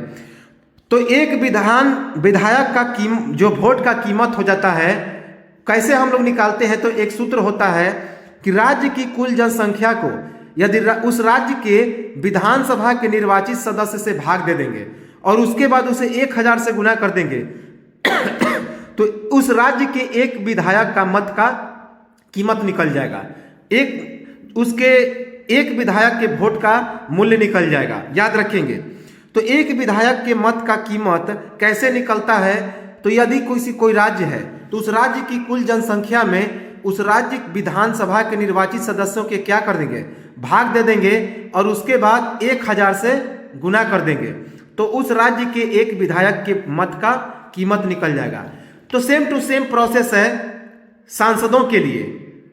तो एक विधायक का जो वोट का कीमत हो जाता है। कैसे हम लोग निकालते हैं? तो एक सूत्र होता है कि राज्य की कुल जनसंख्या को यदि उस राज्य के विधानसभा के निर्वाचित सदस्य से भाग दे देंगे और उसके बाद उसे 1000 से गुना कर देंगे तो उस राज्य के एक विधायक का मत का कीमत निकल जाएगा, उसके एक विधायक के वोट का मूल्य निकल जाएगा। याद रखेंगे। तो एक विधायक के मत का कीमत कैसे निकलता है? तो यदि कोई राज्य है तो उस राज्य की कुल जनसंख्या में उस राज्य विधानसभा के निर्वाचित सदस्यों के क्या कर देंगे? भाग दे देंगे और उसके बाद 1000 से गुना कर देंगे तो उस राज्य के एक विधायक के मत का कीमत निकल जाएगा। तो सेम टू सेम प्रोसेस है सांसदों के लिए।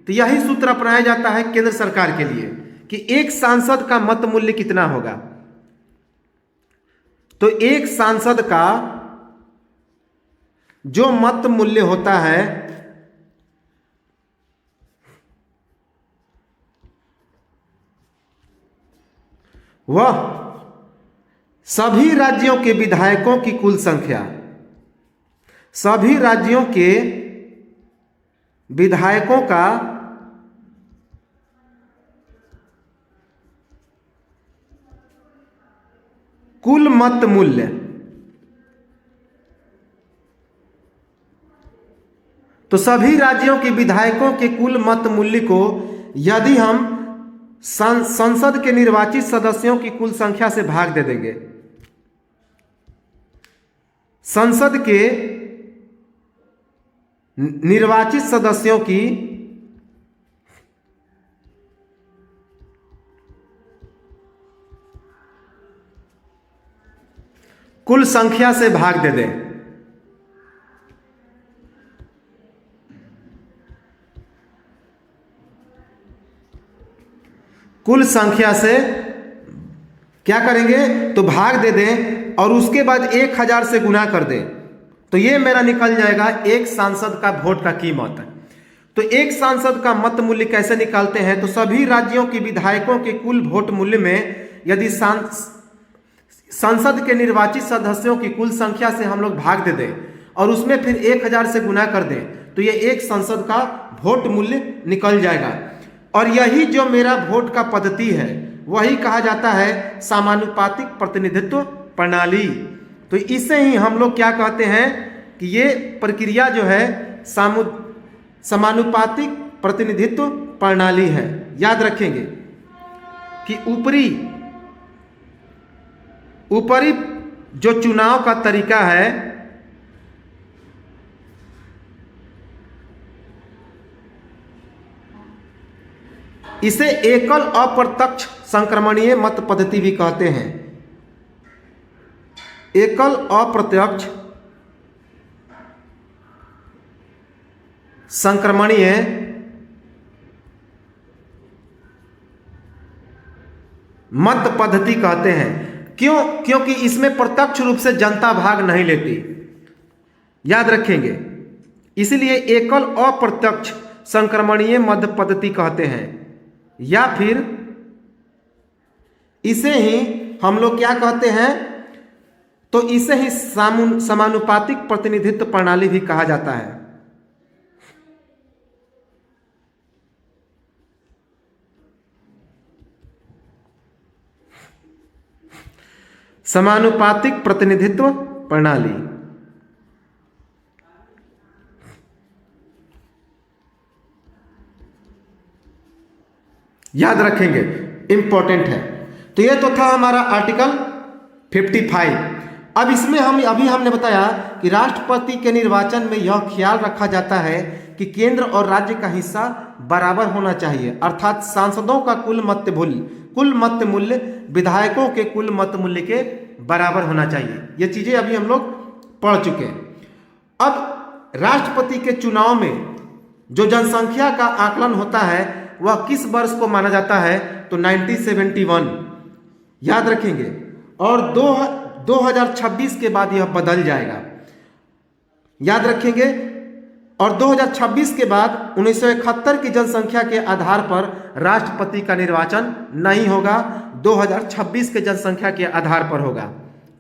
तो यही सूत्र अपनाया जाता है केंद्र सरकार के लिए कि एक सांसद का मत मूल्य कितना होगा। तो एक सांसद का जो मत मूल्य होता है वह सभी राज्यों के विधायकों की कुल संख्या, सभी राज्यों के विधायकों का कुल मत मूल्य, तो सभी राज्यों के विधायकों के कुल मत मूल्य को यदि हम संसद के निर्वाचित सदस्यों की कुल संख्या से भाग दे देंगे, संसद के निर्वाचित सदस्यों की कुल संख्या से भाग दे दें, कुल संख्या से क्या करेंगे? तो भाग दे दें और उसके बाद 1000 से गुना कर दें तो ये मेरा निकल जाएगा एक सांसद का वोट का कीमत। तो एक सांसद का मत मूल्य कैसे निकालते हैं? तो सभी राज्यों के विधायकों के कुल वोट मूल्य में यदि संसद के निर्वाचित सदस्यों की कुल संख्या से हम लोग भाग दे दें और उसमें फिर 1000 से गुना कर दें तो ये एक संसद का वोट मूल्य निकल जाएगा। और यही जो मेरा वोट का पद्धति है वही कहा जाता है समानुपातिक प्रतिनिधित्व प्रणाली। तो इसे ही हम लोग क्या कहते हैं? कि ये प्रक्रिया जो है समानुपातिक प्रतिनिधित्व प्रणाली है। याद रखेंगे कि ऊपरी जो चुनाव का तरीका है इसे एकल अप्रत्यक्ष संक्रमणीय मत पद्धति भी कहते हैं। एकल अप्रत्यक्ष संक्रमणीय मत पद्धति कहते हैं। क्यों? क्योंकि इसमें प्रत्यक्ष रूप से जनता भाग नहीं लेती। याद रखेंगे, इसलिए एकल अप्रत्यक्ष संक्रमणीय मत पद्धति कहते हैं। या फिर इसे ही हम लोग क्या कहते हैं, तो इसे ही समानुपातिक प्रतिनिधित्व प्रणाली भी कहा जाता है। समानुपातिक प्रतिनिधित्व प्रणाली। याद रखेंगे, इंपॉर्टेंट है। तो ये तो था हमारा आर्टिकल 55। अब इसमें हमने बताया कि राष्ट्रपति के निर्वाचन में यह ख्याल रखा जाता है कि केंद्र और राज्य का हिस्सा बराबर होना चाहिए, अर्थात सांसदों का कुल मत मूल्य विधायकों के कुल मत मूल्य के बराबर होना चाहिए। ये चीजें अभी हम लोग पढ़ चुके हैं। अब राष्ट्रपति के चुनाव में जो जनसंख्या का आकलन होता है वह किस वर्ष को माना जाता है, तो 1971। याद रखेंगे, और 2026 के बाद यह बदल जाएगा। याद रखेंगे, और 2026 के बाद 1971 की जनसंख्या के आधार पर राष्ट्रपति का निर्वाचन नहीं होगा, 2026 के जनसंख्या के आधार पर होगा।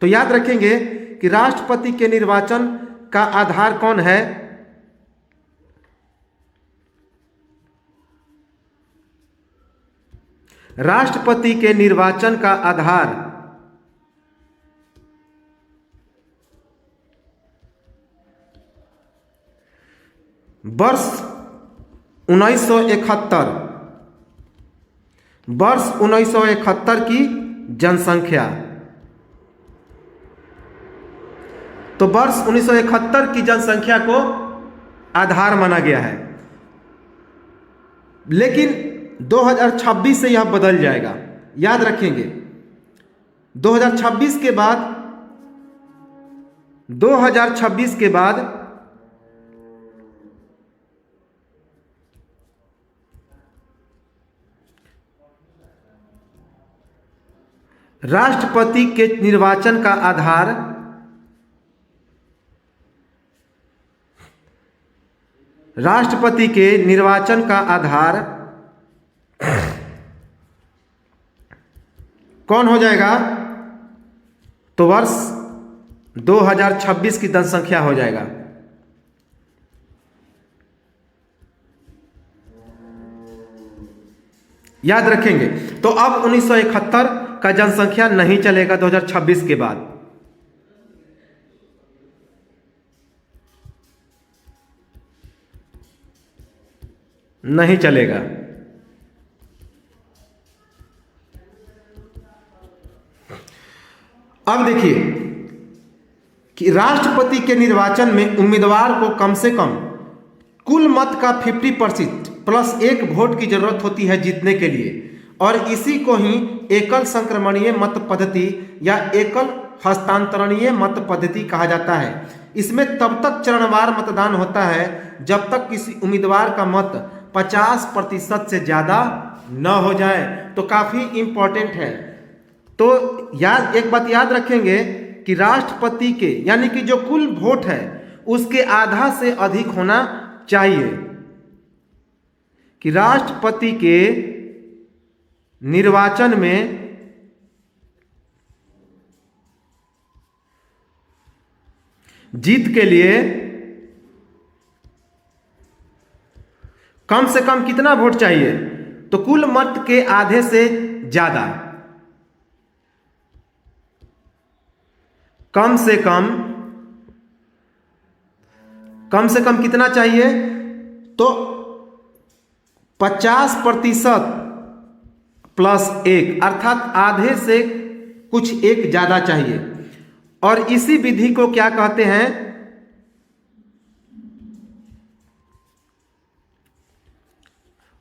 तो याद रखेंगे कि राष्ट्रपति के निर्वाचन का आधार कौन है, राष्ट्रपति के निर्वाचन का आधार वर्ष 1971 की जनसंख्या। तो वर्ष 1971 की जनसंख्या को आधार माना गया है, लेकिन 2026 से यह बदल जाएगा। याद रखेंगे, 2026 के बाद राष्ट्रपति के निर्वाचन का आधार कौन हो जाएगा, तो वर्ष 2026 की जनसंख्या हो जाएगा। याद रखेंगे, तो अब 1971 का जनसंख्या नहीं चलेगा 2026 के बाद। नहीं चलेगा। अब देखिए कि राष्ट्रपति के निर्वाचन में उम्मीदवार को कम से कम कुल मत का 50% प्लस 1 वोट की जरूरत होती है जीतने के लिए, और इसी को ही एकल संक्रमणीय मत पद्धति या एकल हस्तांतरणीय मत पद्धति कहा जाता है। इसमें तब तक चरणवार मतदान होता है जब तक किसी उम्मीदवार का मत 50% से ज़्यादा न हो जाए। तो काफ़ी इम्पोर्टेंट है। तो एक बात याद रखेंगे कि राष्ट्रपति के यानी कि जो कुल वोट है उसके आधा से अधिक होना चाहिए, कि राष्ट्रपति के निर्वाचन में जीत के लिए कम से कम कितना वोट चाहिए, तो कुल मत के आधे से ज्यादा, कम से कम कम से कम कितना चाहिए, तो 50% प्लस 1 अर्थात आधे से कुछ एक ज़्यादा चाहिए। और इसी विधि को क्या कहते हैं,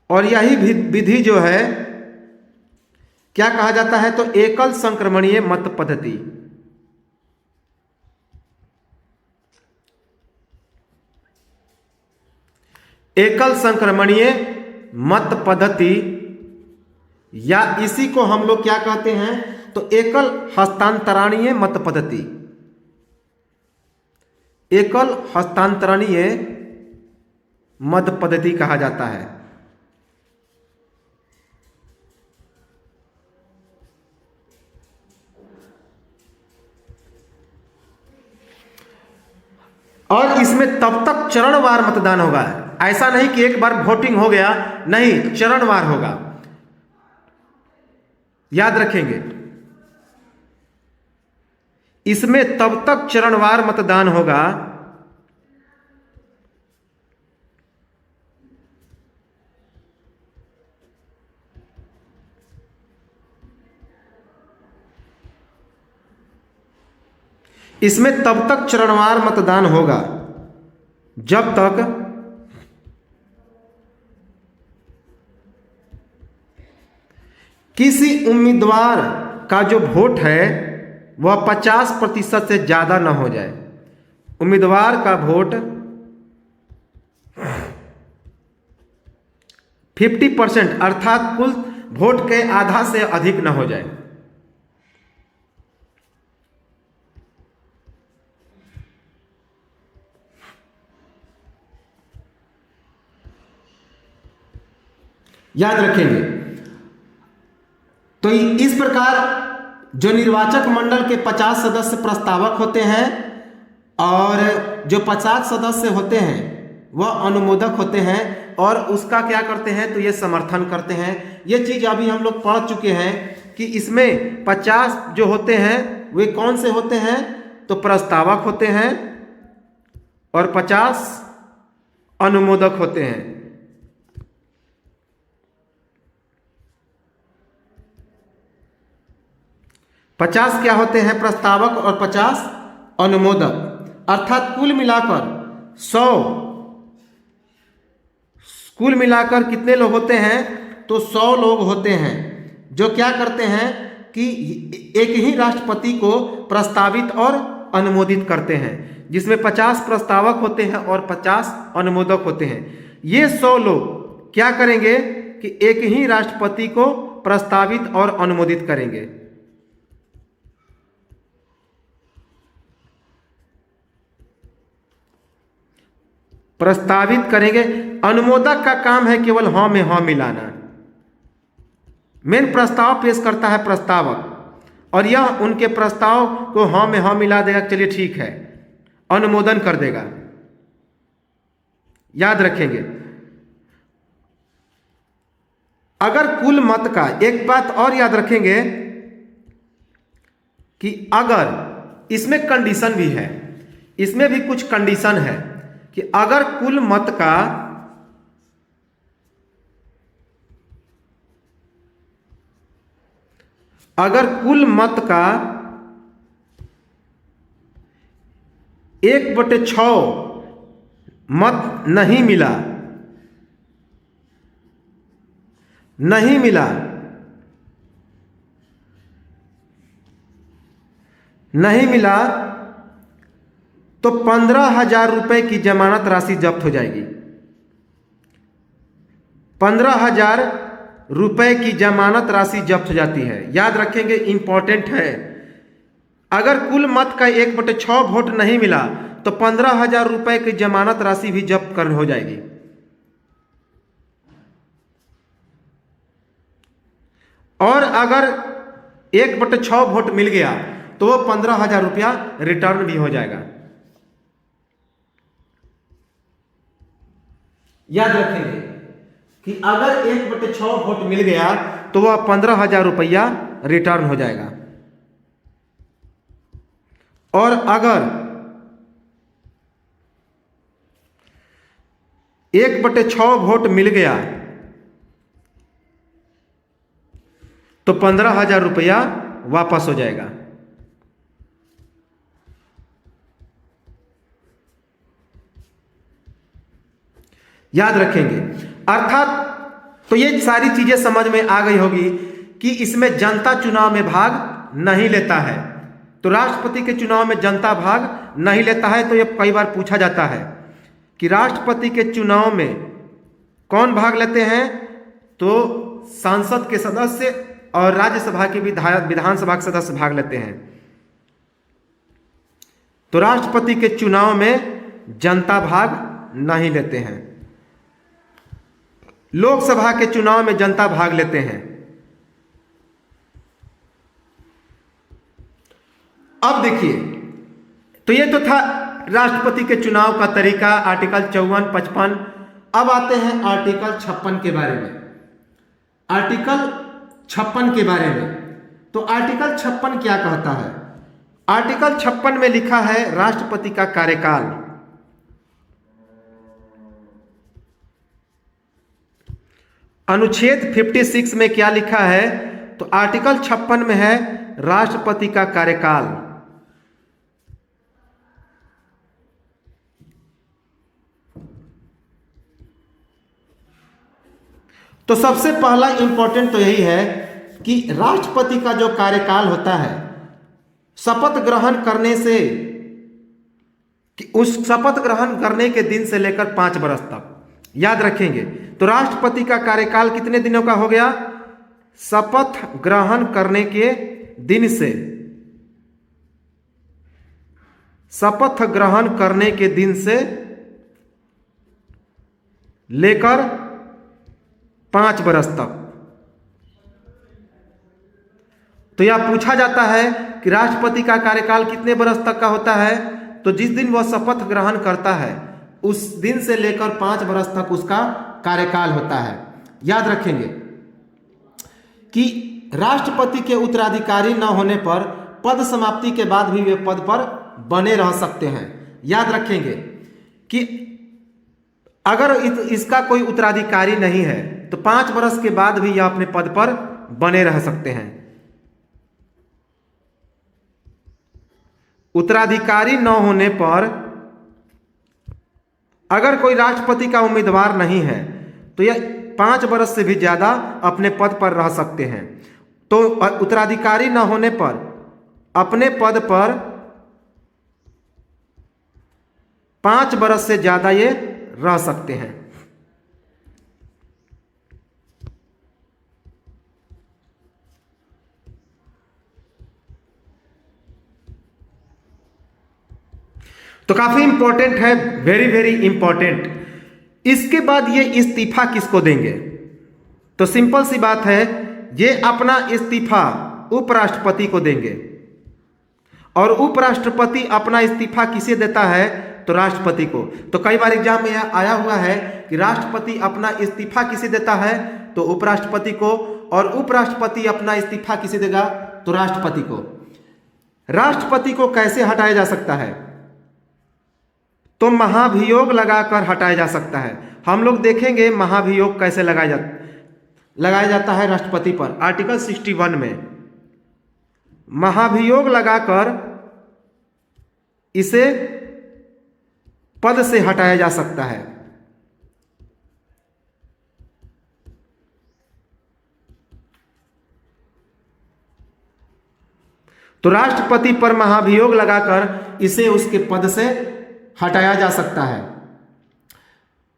और यही विधि जो है क्या कहा जाता है, तो एकल संक्रमणीय मत पद्धति। एकल संक्रमणीय मत पद्धति, या इसी को हम लोग क्या कहते हैं, तो एकल हस्तांतरणीय मत पद्धति। एकल हस्तांतरणीय मत पद्धति कहा जाता है। और इसमें तब तक चरणवार मतदान होगा, ऐसा नहीं कि एक बार वोटिंग हो गया, नहीं, चरणवार होगा, याद रखेंगे। इसमें तब तक चरणवार मतदान होगा इसमें तब तक चरणवार मतदान होगा जब तक किसी उम्मीदवार का जो वोट है वह 50% से ज़्यादा न हो जाए। उम्मीदवार का वोट 50% अर्थात कुल वोट के आधा से अधिक न हो जाए। याद रखेंगे। तो इस प्रकार जो निर्वाचक मंडल के 50 सदस्य प्रस्तावक होते हैं और जो 50 सदस्य होते हैं वह अनुमोदक होते हैं, और उसका क्या करते हैं, तो ये समर्थन करते हैं। ये चीज़ अभी हम लोग पढ़ चुके हैं कि इसमें 50 जो होते हैं वे कौन से होते हैं, तो प्रस्तावक होते हैं और 50 अनुमोदक होते हैं। पचास क्या होते हैं, प्रस्तावक, और 50 अनुमोदक, अर्थात कुल मिलाकर 100, कुल मिलाकर कितने लोग होते हैं, तो 100 लोग होते हैं जो क्या करते हैं कि एक ही राष्ट्रपति को प्रस्तावित और अनुमोदित करते हैं, जिसमें 50 प्रस्तावक होते हैं और 50 अनुमोदक होते हैं। ये 100 लोग क्या करेंगे कि एक ही राष्ट्रपति को प्रस्तावित और अनुमोदित करेंगे। प्रस्तावित करेंगे। अनुमोदक का काम है केवल हाँ में हाँ मिलाना। मेन प्रस्ताव पेश करता है प्रस्तावक, और यह उनके प्रस्ताव को हाँ में हाँ मिला देगा, चलिए ठीक है, अनुमोदन कर देगा। याद रखेंगे। अगर कुल मत का, एक बात और याद रखेंगे कि अगर इसमें कंडीशन भी है, इसमें भी कुछ कंडीशन है कि अगर कुल मत का अगर कुल मत का 1/6 मत नहीं मिला तो 15,000 रुपए की जमानत राशि जब्त हो जाएगी। 15,000 रुपए की जमानत राशि जब्त हो जाती है। याद रखेंगे, इंपॉर्टेंट है। अगर कुल मत का 1/6 वोट नहीं मिला तो 15,000 रुपए की जमानत राशि भी जब्त कर हो जाएगी। और अगर 1/6 वोट मिल गया तो वो 15,000 रुपया रिटर्न भी हो जाएगा। याद रखेंगे कि अगर 1/6 वोट मिल गया तो वह 15,000 रुपया रिटर्न हो जाएगा। और अगर 1/6 वोट मिल गया तो 15,000 रुपया वापस हो जाएगा। याद रखेंगे। अर्थात तो ये सारी चीजें समझ में आ गई होगी कि इसमें जनता चुनाव में भाग नहीं लेता है। तो राष्ट्रपति के चुनाव में जनता भाग नहीं लेता है। तो ये कई बार पूछा जाता है कि राष्ट्रपति के चुनाव में कौन भाग लेते हैं? तो सांसद के सदस्य और राज्यसभा के विधानसभा के सदस्य भाग लेते हैं। तो राष्ट्रपति के चुनाव में जनता भाग नहीं लेते हैं। लोकसभा के चुनाव में जनता भाग लेते हैं। अब देखिए, तो ये तो था राष्ट्रपति के चुनाव का तरीका, आर्टिकल 54, 55। अब आते हैं आर्टिकल 56 के बारे में। आर्टिकल 56 के बारे में, तो आर्टिकल 56 क्या कहता है? आर्टिकल 56 में लिखा है राष्ट्रपति का कार्यकाल। अनुच्छेद 56 में क्या लिखा है? तो आर्टिकल 56 में है राष्ट्रपति का कार्यकाल। तो सबसे पहला इंपॉर्टेंट तो यही है कि राष्ट्रपति का जो कार्यकाल होता है, शपथ ग्रहण करने से कि उस शपथ ग्रहण करने के दिन से लेकर 5 वर्ष तक, याद रखेंगे। तो राष्ट्रपति का कार्यकाल कितने दिनों का हो गया? शपथ ग्रहण करने के दिन से, शपथ ग्रहण करने के दिन से लेकर 5 वर्ष तक। तो यह पूछा जाता है कि राष्ट्रपति का कार्यकाल कितने वर्ष तक का होता है? तो जिस दिन वह शपथ ग्रहण करता है उस दिन से लेकर 5 वर्ष तक उसका कार्यकाल होता है। याद रखेंगे कि राष्ट्रपति के उत्तराधिकारी न होने पर पद समाप्ति के बाद भी वे पद पर बने रह सकते हैं। याद रखेंगे कि अगर इसका कोई उत्तराधिकारी नहीं है तो 5 वर्ष के बाद भी यह अपने पद पर बने रह सकते हैं। उत्तराधिकारी न होने पर अगर कोई राष्ट्रपति का उम्मीदवार नहीं है तो यह 5 वर्ष से भी ज्यादा अपने पद पर रह सकते हैं। तो उत्तराधिकारी न होने पर अपने पद पर 5 वर्ष से ज्यादा ये रह सकते हैं। तो काफी इंपॉर्टेंट है, वेरी वेरी इंपॉर्टेंट। इसके बाद ये इस्तीफा किसको देंगे? तो सिंपल सी बात है, ये अपना इस्तीफा उपराष्ट्रपति को देंगे। और उपराष्ट्रपति अपना इस्तीफा किसे देता है? तो राष्ट्रपति को। तो कई बार एग्जाम में आया हुआ है कि राष्ट्रपति अपना इस्तीफा किसे देता है? तो उपराष्ट्रपति को। और उपराष्ट्रपति अपना इस्तीफा किसे देगा? तो राष्ट्रपति को। राष्ट्रपति को कैसे हटाया जा सकता है? तो महाभियोग लगाकर हटाया जा सकता है। हम लोग देखेंगे महाभियोग कैसे लगाया जाता है राष्ट्रपति पर। आर्टिकल 61 में महाभियोग लगाकर इसे पद से हटाया जा सकता है। तो राष्ट्रपति पर महाभियोग लगाकर इसे उसके पद से हटाया जा सकता है।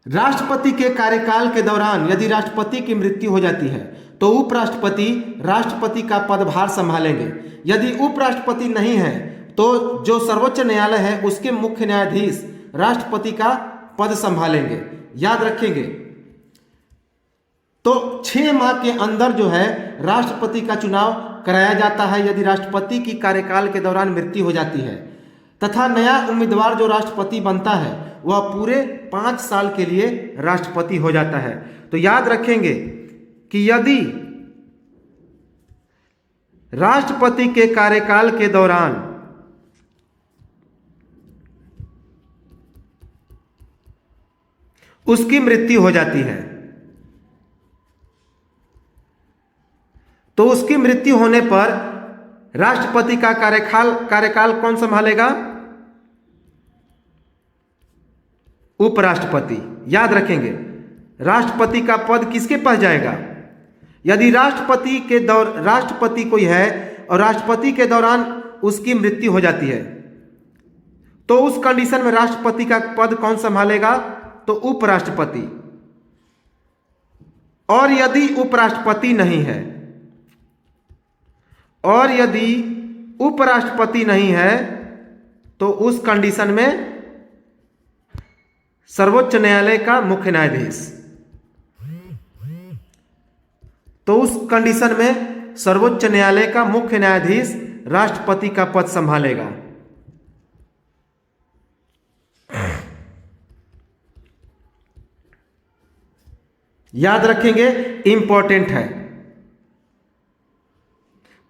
राष्ट्रपति के कार्यकाल के दौरान यदि राष्ट्रपति की मृत्यु हो जाती है तो उपराष्ट्रपति राष्ट्रपति का पदभार संभालेंगे। यदि उपराष्ट्रपति नहीं है तो जो सर्वोच्च न्यायालय है उसके मुख्य न्यायाधीश राष्ट्रपति का पद संभालेंगे। याद रखेंगे। तो 6 माह के अंदर जो है राष्ट्रपति का चुनाव कराया जाता है यदि राष्ट्रपति की कार्यकाल के दौरान मृत्यु हो जाती है, तथा नया उम्मीदवार जो राष्ट्रपति बनता है वह पूरे 5 साल के लिए राष्ट्रपति हो जाता है। तो याद रखेंगे कि यदि राष्ट्रपति के कार्यकाल के दौरान उसकी मृत्यु हो जाती है, तो उसकी मृत्यु होने पर राष्ट्रपति का कार्यकाल कौन संभालेगा? उपराष्ट्रपति। याद रखेंगे, राष्ट्रपति का पद किसके पास जाएगा? यदि राष्ट्रपति कोई है और राष्ट्रपति के दौरान उसकी मृत्यु हो जाती है, तो उस कंडीशन में राष्ट्रपति का पद कौन संभालेगा? तो उपराष्ट्रपति। और यदि उपराष्ट्रपति नहीं है, और यदि उपराष्ट्रपति नहीं है, तो उस कंडीशन में सर्वोच्च न्यायालय का मुख्य न्यायाधीश, तो उस कंडीशन में सर्वोच्च न्यायालय का मुख्य न्यायाधीश राष्ट्रपति का पद संभालेगा। याद रखेंगे, इंपॉर्टेंट है।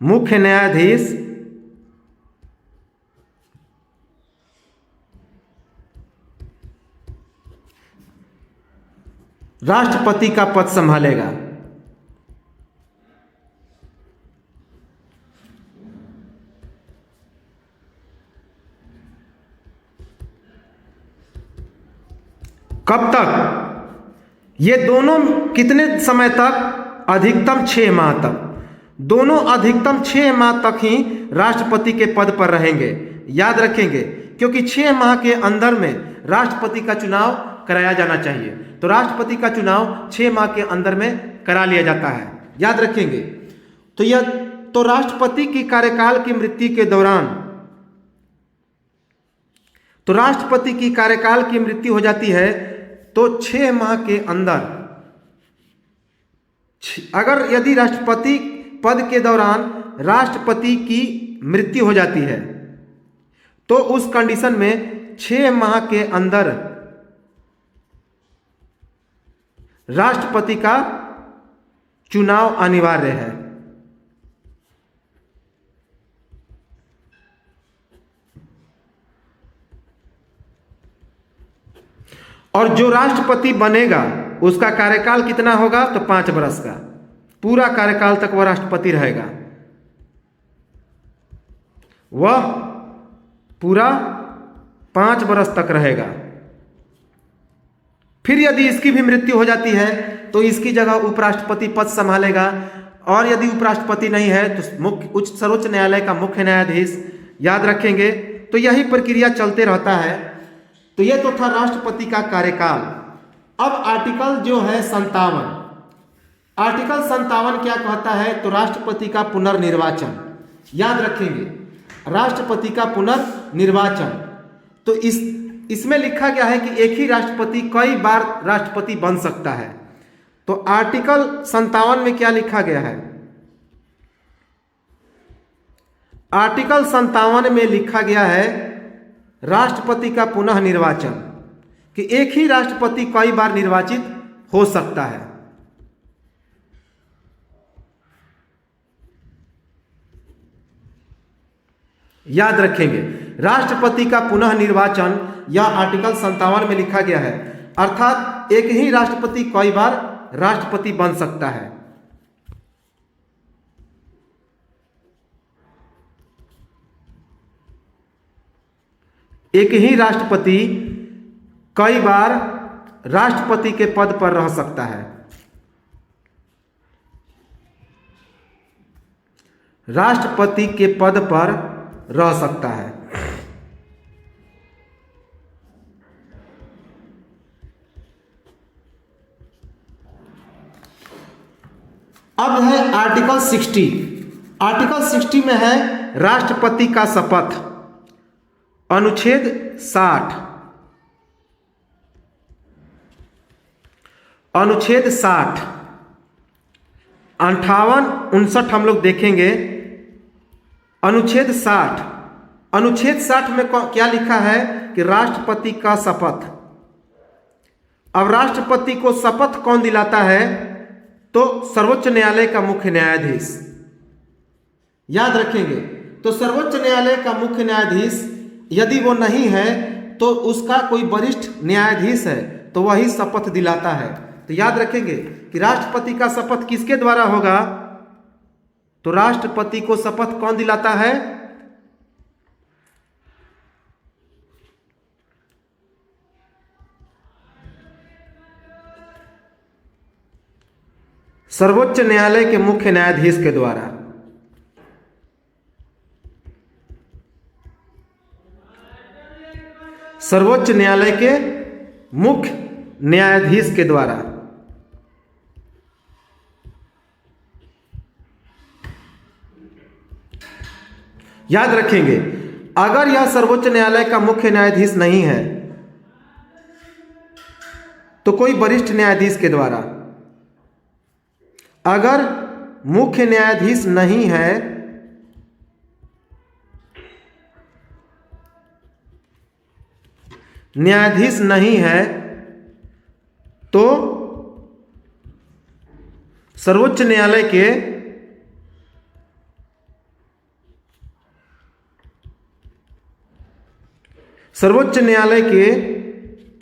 मुख्य न्यायाधीश राष्ट्रपति का पद संभालेगा। कब तक? ये दोनों कितने समय तक? अधिकतम 6 माह तक। दोनों अधिकतम 6 माह तक ही राष्ट्रपति के पद पर रहेंगे। याद रखेंगे, क्योंकि 6 माह के अंदर में राष्ट्रपति का चुनाव कराया जाना चाहिए, तो राष्ट्रपति का चुनाव 6 माह के अंदर में करा लिया जाता है। याद रखेंगे। तो राष्ट्रपति की कार्यकाल की मृत्यु के दौरान, तो राष्ट्रपति की कार्यकाल की मृत्यु हो जाती है, तो 6 माह के अंदर अगर यदि राष्ट्रपति पद के दौरान राष्ट्रपति की मृत्यु हो जाती है, तो उस कंडीशन में 6 माह के अंदर राष्ट्रपति का चुनाव अनिवार्य है। और जो राष्ट्रपति बनेगा उसका कार्यकाल कितना होगा? तो 5 वर्ष का। पूरा कार्यकाल तक वह राष्ट्रपति रहेगा, वह पूरा 5 वर्ष तक रहेगा। फिर यदि इसकी भी मृत्यु हो जाती है, तो इसकी जगह उपराष्ट्रपति पद संभालेगा। और यदि उपराष्ट्रपति नहीं है, तो सर्वोच्च न्यायालय का मुख्य न्यायाधीश। याद रखेंगे। तो यही प्रक्रिया चलते रहता है। तो यह तो था राष्ट्रपति का कार्यकाल। अब आर्टिकल जो है 57, आर्टिकल 57 क्या कहता है? तो राष्ट्रपति का पुनर्निर्वाचन। याद रखेंगे, राष्ट्रपति का पुनर्निर्वाचन। तो इसमें लिखा गया है कि एक ही राष्ट्रपति कई बार राष्ट्रपति बन सकता है। तो आर्टिकल 57 में क्या लिखा गया है? आर्टिकल 57 में लिखा गया है राष्ट्रपति का पुनः निर्वाचन, कि एक ही राष्ट्रपति कई बार निर्वाचित हो सकता है। याद रखेंगे, राष्ट्रपति का पुनः निर्वाचन यह आर्टिकल 57 में लिखा गया है, अर्थात एक ही राष्ट्रपति कई बार राष्ट्रपति बन सकता है। एक ही राष्ट्रपति कई बार राष्ट्रपति के पद पर रह सकता है। राष्ट्रपति के पद पर रह सकता है। अब है आर्टिकल 60। आर्टिकल 60 में है राष्ट्रपति का शपथ। अनुच्छेद 60, अनुच्छेद 60, 58, 59 हम लोग देखेंगे। अनुच्छेद 60, अनुच्छेद 60 में क्या लिखा है कि राष्ट्रपति का शपथ। अब राष्ट्रपति को शपथ कौन दिलाता है? तो सर्वोच्च न्यायालय का मुख्य न्यायाधीश। याद रखेंगे, तो सर्वोच्च न्यायालय का मुख्य न्यायाधीश यदि वो नहीं है, तो उसका कोई वरिष्ठ न्यायाधीश है तो वही शपथ दिलाता है। तो याद रखेंगे कि राष्ट्रपति का शपथ किसके द्वारा होगा, तो राष्ट्रपति को शपथ कौन दिलाता है, सर्वोच्च न्यायालय के मुख्य न्यायाधीश के द्वारा। सर्वोच्च न्यायालय के मुख्य न्यायाधीश के द्वारा। याद रखेंगे, अगर यह सर्वोच्च न्यायालय का मुख्य न्यायाधीश नहीं है तो कोई वरिष्ठ न्यायाधीश के द्वारा। अगर मुख्य न्यायाधीश नहीं है न्यायाधीश नहीं है तो सर्वोच्च न्यायालय के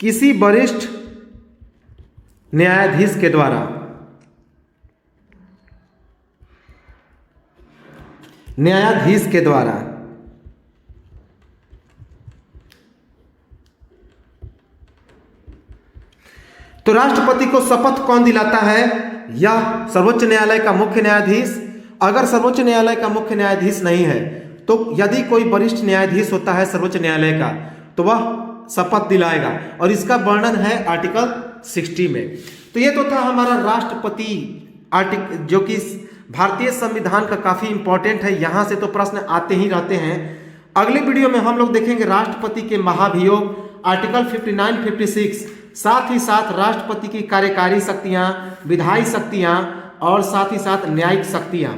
किसी वरिष्ठ न्यायाधीश के द्वारा। न्यायाधीश के द्वारा। तो राष्ट्रपति को शपथ कौन दिलाता है, यह सर्वोच्च न्यायालय का मुख्य न्यायाधीश। अगर सर्वोच्च न्यायालय का मुख्य न्यायाधीश नहीं है तो यदि कोई वरिष्ठ न्यायाधीश होता है सर्वोच्च न्यायालय का तो वह शपथ दिलाएगा, और इसका वर्णन है आर्टिकल 60 में। तो ये तो था हमारा राष्ट्रपति आर्टिकल, जो कि भारतीय संविधान का काफी इंपॉर्टेंट है, यहां से तो प्रश्न आते ही रहते हैं। अगले वीडियो में हम लोग देखेंगे राष्ट्रपति के महाभियोग आर्टिकल 59, 56, साथ ही साथ राष्ट्रपति की कार्यकारी शक्तियां, विधायी शक्तियां और साथ ही साथ न्यायिक शक्तियां,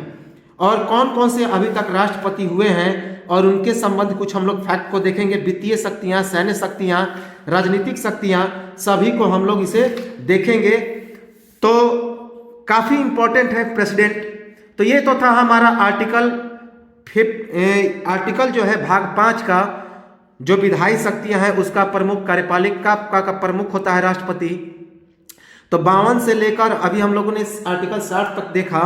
और कौन कौन से अभी तक राष्ट्रपति हुए हैं और उनके संबंध कुछ हम लोग फैक्ट को देखेंगे। वित्तीय शक्तियां, सैन्य शक्तियां, राजनीतिक शक्तियां, सभी को हम लोग इसे देखेंगे। तो काफी इंपॉर्टेंट है प्रेसिडेंट। तो ये तो था हमारा आर्टिकल जो है भाग 5 का, जो विधायी शक्तियां हैं उसका प्रमुख, कार्यपालिका का प्रमुख होता है राष्ट्रपति। तो 52 से लेकर अभी हम लोगों ने आर्टिकल 60 तक देखा,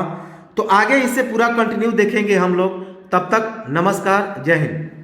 तो आगे इसे पूरा कंटिन्यू देखेंगे हम लोग। तब तक नमस्कार, जय हिंद।